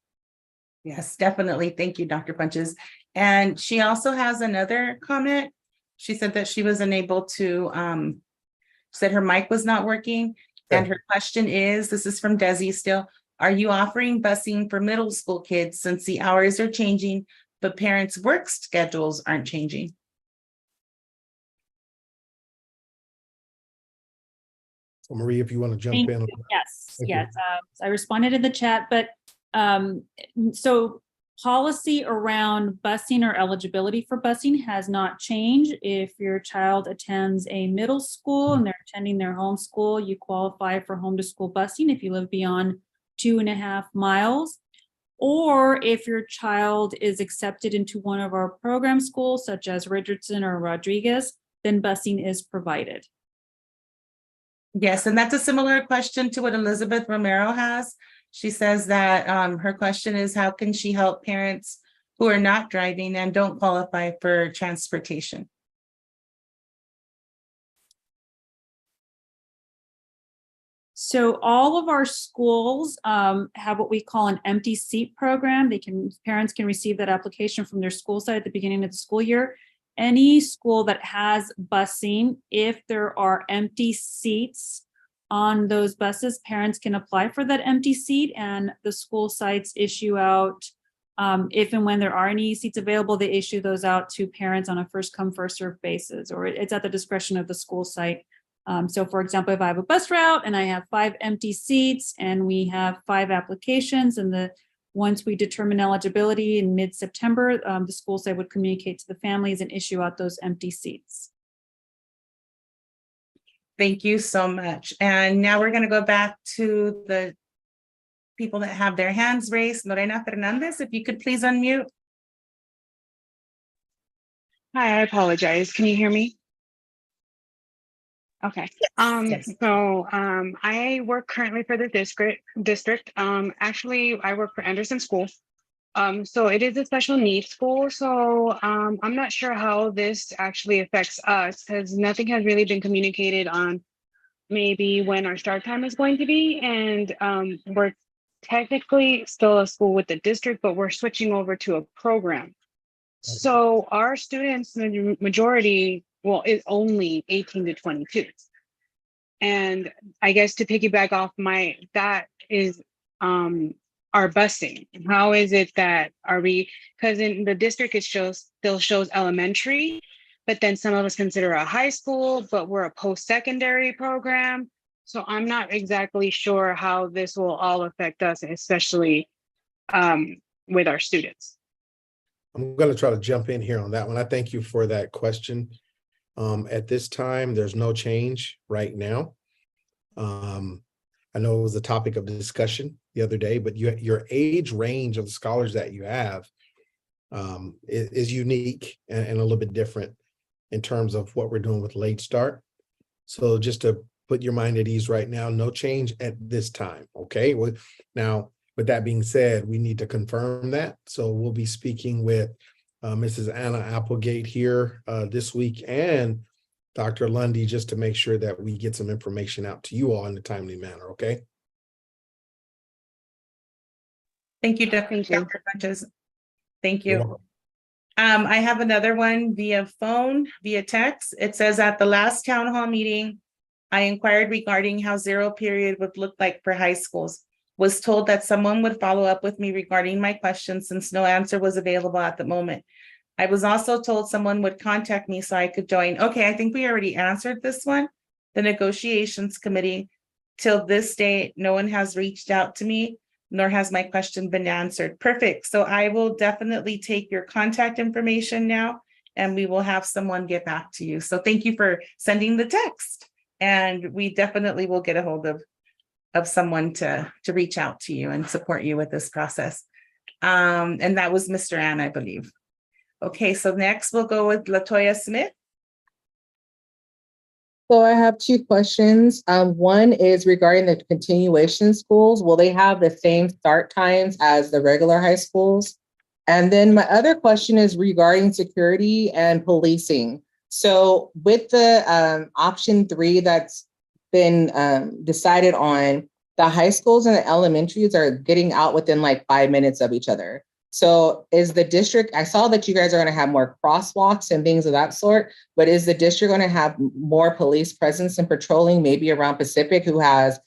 Yes, definitely. Thank you, Dr. Funches. And she also has another comment. She said that she was unable to, said her mic was not working. And her question is, this is from Desi still, are you offering busing for middle school kids since the hours are changing, but parents' work schedules aren't changing? So Marie, if you want to jump in. Yes, Thank yes. I responded in the chat, but so policy around busing or eligibility for busing has not changed. If your child attends a middle school and they're attending their home school, you qualify for home to school busing if you live beyond 2.5 miles. Or if your child is accepted into one of our program schools, such as Richardson or Rodriguez, then busing is provided. Yes, and that's a similar question to what Elizabeth Romero has. She says that her question is, how can she help parents who are not driving and don't qualify for transportation? So all of our schools have what we call an empty seat program. Parents can receive that application from their school site at the beginning of the school year. Any school that has busing, if there are empty seats on those buses, parents can apply for that empty seat, and the school sites issue out, if and when there are any seats available, they issue those out to parents on a first come, first served basis, or it's at the discretion of the school site. So for example, if I have a bus route and I have 5 empty seats and we have 5 applications, and once we determine eligibility in mid-September, the school site would communicate to the families and issue out those empty seats. Thank you so much. And now we're going to go back to the people that have their hands raised. Lorena Fernandez, if you could please unmute. Hi, I apologize. Can you hear me? Okay. Yes. I work currently for the district. Actually, I work for Anderson School. So it is a special needs school. So I'm not sure how this actually affects us, because nothing has really been communicated on maybe when our start time is going to be. And we're technically still a school with the district, but we're switching over to a program. So our students, the majority, well, is only 18 to 22. And I guess to piggyback off that is our busing. How is it that because in the district it still shows elementary, but then some of us consider a high school, but we're a post-secondary program. So I'm not exactly sure how this will all affect us, especially with our students. I'm going to try to jump in here on that one. I thank you for that question. At this time, there's no change right now. I know it was a topic of discussion the other day, but your age range of the scholars that you have is unique and a little bit different in terms of what we're doing with late start. So just to put your mind at ease right now, no change at this time, okay? Now, with that being said, we need to confirm that. So we'll be speaking with Mrs. Anna Applegate here this week, and Dr. Lundy, just to make sure that we get some information out to you all in a timely manner, okay? Thank you, Dr. Thank you. Funches. Thank You're you. welcome. I have another one via phone, via text. It says at the last town hall meeting, I inquired regarding how zero period would look like for high schools. Was told that someone would follow up with me regarding my question since no answer was available at the moment. I was also told someone would contact me so I could join. Okay, I think we already answered this one. The negotiations committee, till this day, no one has reached out to me, nor has my question been answered. Perfect. So I will definitely take your contact information now, and we will have someone get back to you. So thank you for sending the text. And we definitely will get a hold of someone to reach out to you and support you with this process. And that was Mr. Ann, I believe. Okay, so next we'll go with Latoya Smith. So I have two questions. One is regarding the continuation schools. Will they have the same start times as the regular high schools? And then my other question is regarding security and policing. So with the option 3 that's been decided on, the high schools and the elementaries are getting out within like 5 minutes of each other. So is the district, I saw that you guys are going to have more crosswalks and things of that sort, but is the district going to have more police presence and patrolling, maybe around Pacific, who has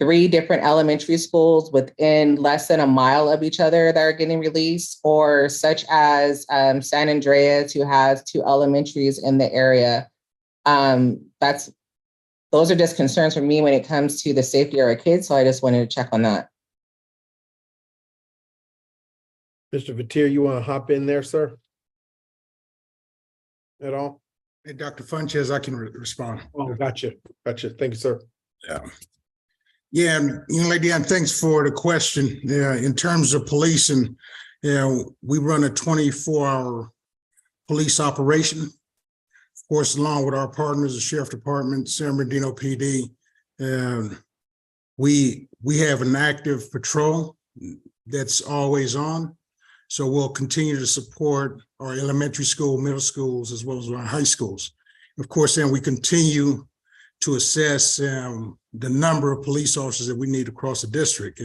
3 different elementary schools within less than a mile of each other that are getting released, or such as San Andreas, who has 2 elementaries in the area? Those are just concerns for me when it comes to the safety of our kids. So I just wanted to check on that. Mr. Vatir, you want to hop in there, sir? At all? Hey, Dr. Funches, I can respond. Oh, gotcha. Gotcha. Thank you, sir. Yeah, young lady, and thanks for the question. Yeah, in terms of policing, we run a 24-hour police operation. Of course, along with our partners, the Sheriff Department, San Bernardino PD, and we have an active patrol that's always on. So we'll continue to support our elementary school, middle schools, as well as our high schools. Of course, then we continue to assess the number of police officers that we need across the district.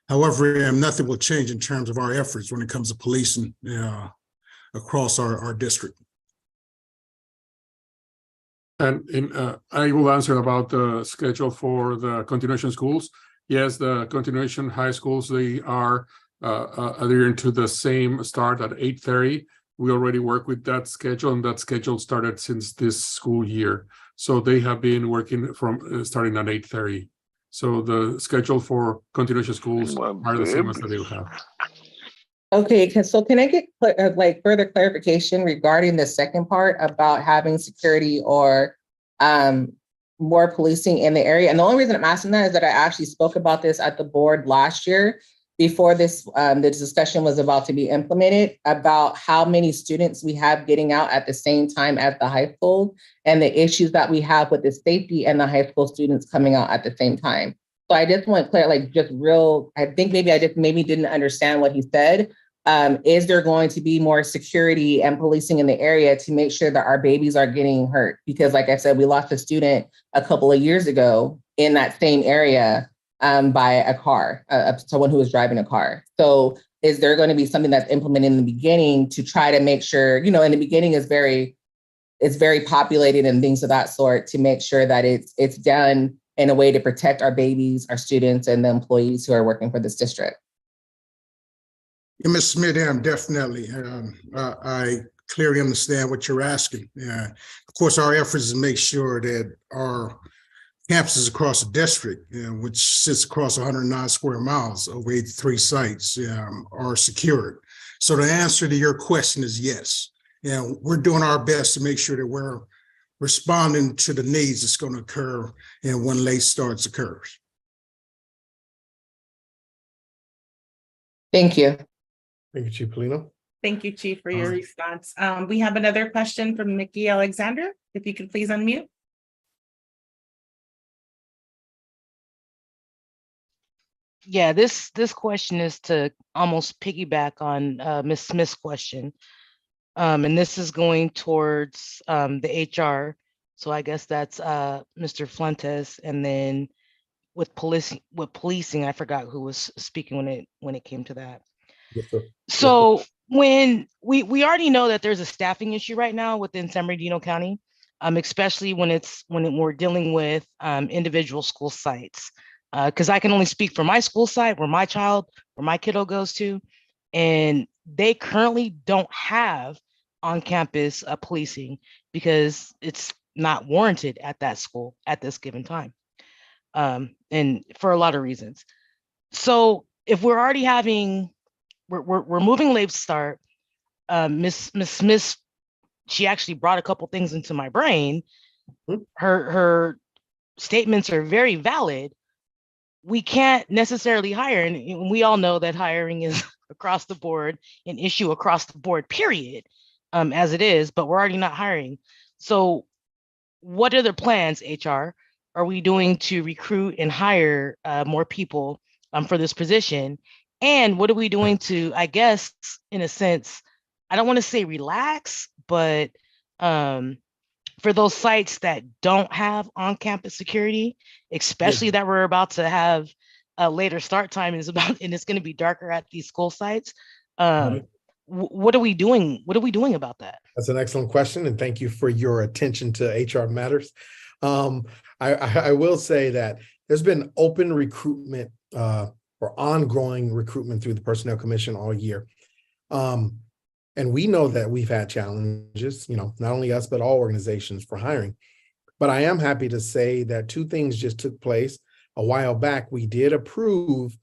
However, nothing will change in terms of our efforts when it comes to policing across our district. And I will answer about the schedule for the continuation schools. Yes, the continuation high schools, they are adhering to the same start at 8:30. We already work with that schedule, and that schedule started since this school year. So they have been working from starting at 8:30. So the schedule for continuation schools are the same as that they will have. Okay, so can I get like further clarification regarding the second part about having security or more policing in the area? And the only reason I'm asking that is that I actually spoke about this at the board last year before this the discussion was about to be implemented, about how many students we have getting out at the same time as the high school and the issues that we have with the safety and the high school students coming out at the same time. So I just want to clear, like, just real, I think maybe I just didn't understand what he said. Is there going to be more security and policing in the area to make sure that our babies are getting hurt? Because like I said, we lost a student a couple of years ago in that same area by a car, someone who was driving a car. So is there going to be something that's implemented in the beginning to try to make sure, in the beginning it's very populated and things of that sort, to make sure that it's done in a way to protect our babies, our students, and the employees who are working for this district? Yeah, Ms. Smith, definitely. I clearly understand what you're asking. Of course, our efforts is to make sure that our campuses across the district, which sits across 109 square miles over 83 sites, are secured. So the answer to your question is yes. We're doing our best to make sure that we're responding to the needs that's going to occur and when late starts occurs. Thank you. Thank you, Chief Polino. Thank you, Chief, for your response. We have another question from Nikki Alexander. If you could please unmute. Yeah, this question is to almost piggyback on Ms. Smith's question. And this is going towards the HR. So I guess that's Mr. Fuentes, and then with policing, I forgot who was speaking when it came to that. Yes, sir. So when we already know that there's a staffing issue right now within San Bernardino County, especially when we're dealing with individual school sites. Because I can only speak for my school site where my kiddo goes to, and they currently don't have on-campus policing because it's not warranted at that school at this given time, and for a lot of reasons. So if we're already having, we're moving late start, Miss Smith, she actually brought a couple things into my brain. Her statements are very valid. We can't necessarily hire, and we all know that hiring is across the board, an issue across the board, period, as it is, but we're already not hiring. So what other plans, HR, are we doing to recruit and hire more people for this position? And what are we doing to, I guess, in a sense, I don't want to say relax, but for those sites that don't have on-campus security, especially that we're about to have a later start time, and it's going to be darker at these school sites. What are we doing? What are we doing about that? That's an excellent question, and thank you for your attention to HR matters. I will say that there's been open recruitment or ongoing recruitment through the Personnel Commission all year. And we know that we've had challenges, not only us, but all organizations for hiring. But I am happy to say that two things just took place. A while back, we did approve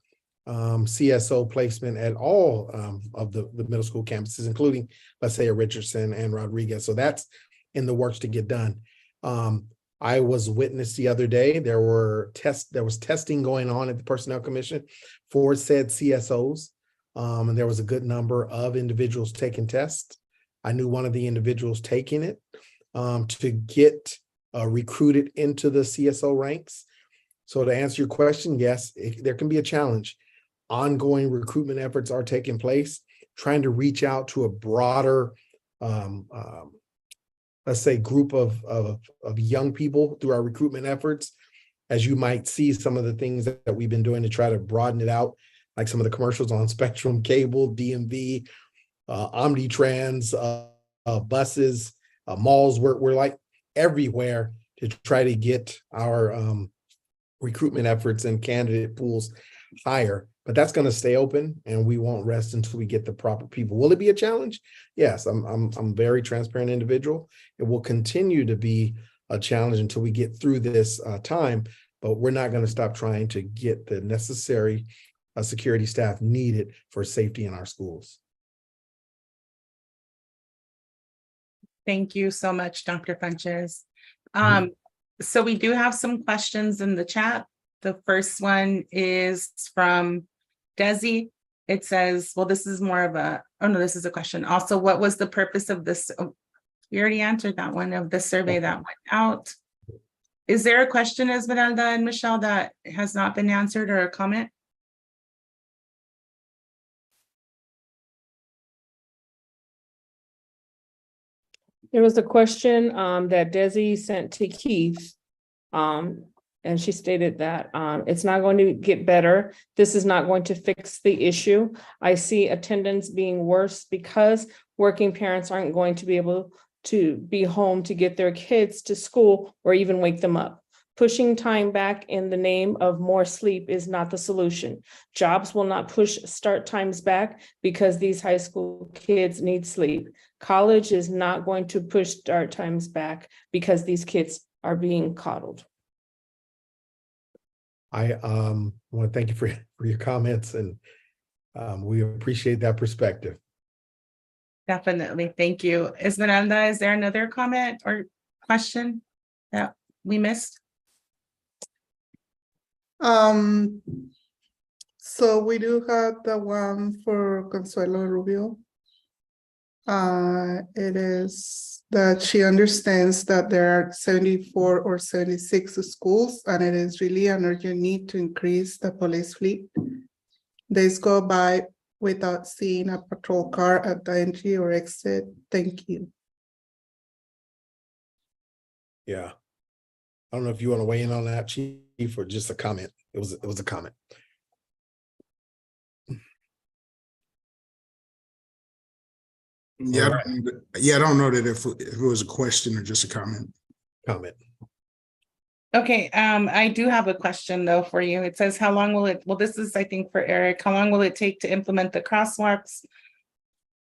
CSO placement at all of the middle school campuses, including, let's say, Richardson and Rodriguez. So that's in the works to get done. I was witness the other day, there was testing going on at the Personnel Commission for said CSOs. And there was a good number of individuals taking tests. I knew one of the individuals taking it to get recruited into the CSO ranks. So to answer your question, yes, there can be a challenge. Ongoing recruitment efforts are taking place, trying to reach out to a broader, let's say, group of young people through our recruitment efforts. As you might see, some of the things that we've been doing to try to broaden it out, like some of the commercials on Spectrum Cable, DMV, Omnitrans, buses, malls. We're like everywhere to try to get our recruitment efforts and candidate pools higher. But that's going to stay open, and we won't rest until we get the proper people. Will it be a challenge? Yes, I'm a very transparent individual. It will continue to be a challenge until we get through this time, but we're not going to stop trying to get the necessary security staff needed for safety in our schools. Thank you so much, Dr. Funches. So we do have some questions in the chat. The first one is from Desi. It says, well, this is more of a, oh no, this is a question. Also, what was the purpose of this? Oh, you already answered that one, of the survey that went out. Is there a question, Esmeralda and Michelle, that has not been answered, or a comment? There was a question that Desi sent to Keith. And she stated that it's not going to get better. This is not going to fix the issue. I see attendance being worse because working parents aren't going to be able to be home to get their kids to school or even wake them up. Pushing time back in the name of more sleep is not the solution. Jobs will not push start times back because these high school kids need sleep. College is not going to push start times back because these kids are being coddled. I want to thank you for your comments, and we appreciate that perspective. Definitely. Thank you. Esmeralda, is there another comment or question that we missed? So we do have the one for Consuelo Rubio. It is that she understands that there are 74 or 76 schools, and it is really an urgent need to increase the police fleet. Days go by without seeing a patrol car at the entry or exit. Thank you. Yeah. I don't know if you want to weigh in on that, Chief, or just a comment. It was a comment. Yeah, I don't know that if it was a question or just a comment. Comment. Okay, I do have a question though for you. It says, how long will it, well, this is, I think, for Eric, how long will it take to implement the crosswalks?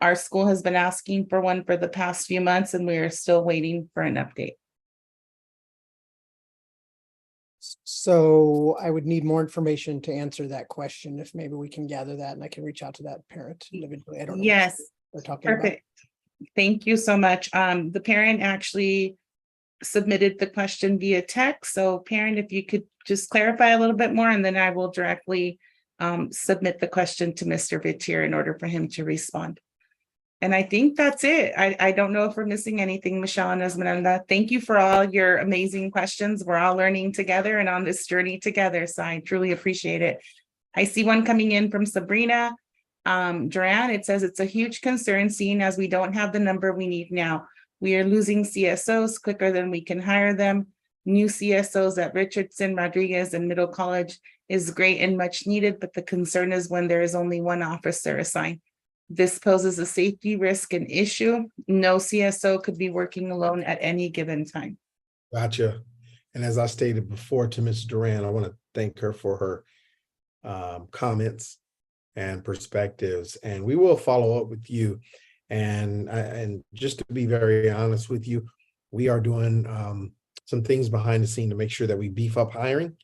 Our school has been asking for one for the past few months and we are still waiting for an update. So I would need more information to answer that question. If maybe we can gather that and I can reach out to that parent individually. I don't know. Yes, We're talking about. perfect. Thank you so much. The parent actually submitted the question via text. So parent, if you could just clarify a little bit more, and then I will directly submit the question to Mr. Vitier in order for him to respond. And I think that's it. I don't know if we're missing anything, Michelle and Esmeralda. Thank you for all your amazing questions. We're all learning together and on this journey together. So I truly appreciate it. I see one coming in from Sabrina Duran. It says it's a huge concern seeing as we don't have the number we need now. We are losing CSOs quicker than we can hire them. New CSOs at Richardson, Rodriguez, and Middle College is great and much needed, but the concern is when there is only one officer assigned. This poses a safety risk and issue. No CSO could be working alone at any given time. Gotcha. And as I stated before to Ms. Duran, I want to thank her for her comments and perspectives, and we will follow up with you. And just to be very honest with you, we are doing some things behind the scene to make sure that we beef up hiring,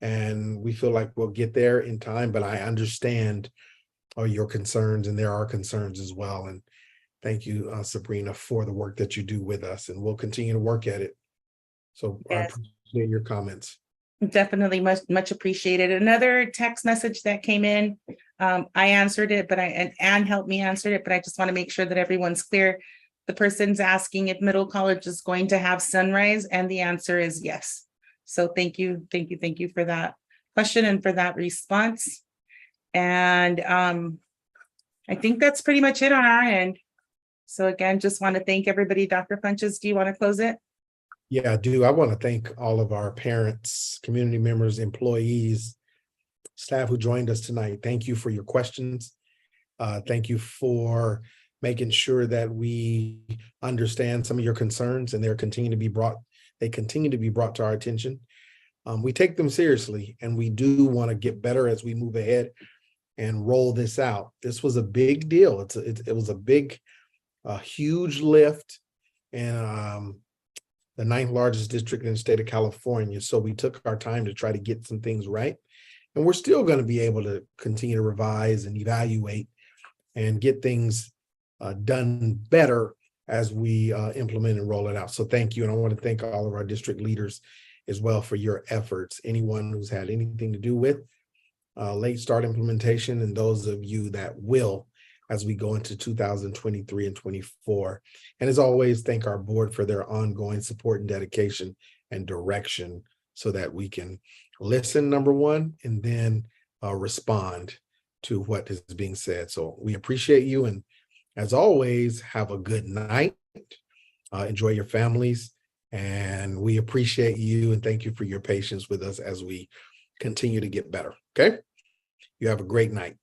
and we feel like we'll get there in time, but I understand your concerns, and there are concerns as well. And thank you, Sabrina, for the work that you do with us, and we'll continue to work at it. So yes. I appreciate your comments. Definitely much appreciated. Another text message that came in, I answered it, but Anne helped me answer it, but I just want to make sure that everyone's clear. The person's asking if Middle College is going to have sunrise, and the answer is yes. So thank you for that question and for that response. And I think that's pretty much it on our end. So again, just want to thank everybody. Dr. Funches, do you want to close it? Yeah, I do. I want to thank all of our parents, community members, employees, staff who joined us tonight. Thank you for your questions. Thank you for making sure that we understand some of your concerns, and they continue to be brought to our attention. We take them seriously, and we do want to get better as we move ahead and roll this out. This was a big deal. It was a huge lift, and the 9th largest district in the state of California. So we took our time to try to get some things right. And we're still going to be able to continue to revise and evaluate and get things done better as we implement and roll it out. So thank you. And I want to thank all of our district leaders as well for your efforts. Anyone who's had anything to do with late start implementation, and those of you that will as we go into 2023 and 24. And as always, thank our board for their ongoing support and dedication and direction so that we can listen, number one, and then respond to what is being said. So we appreciate you. And as always, have a good night. Enjoy your families. And we appreciate you and thank you for your patience with us as we continue to get better. Okay? You have a great night.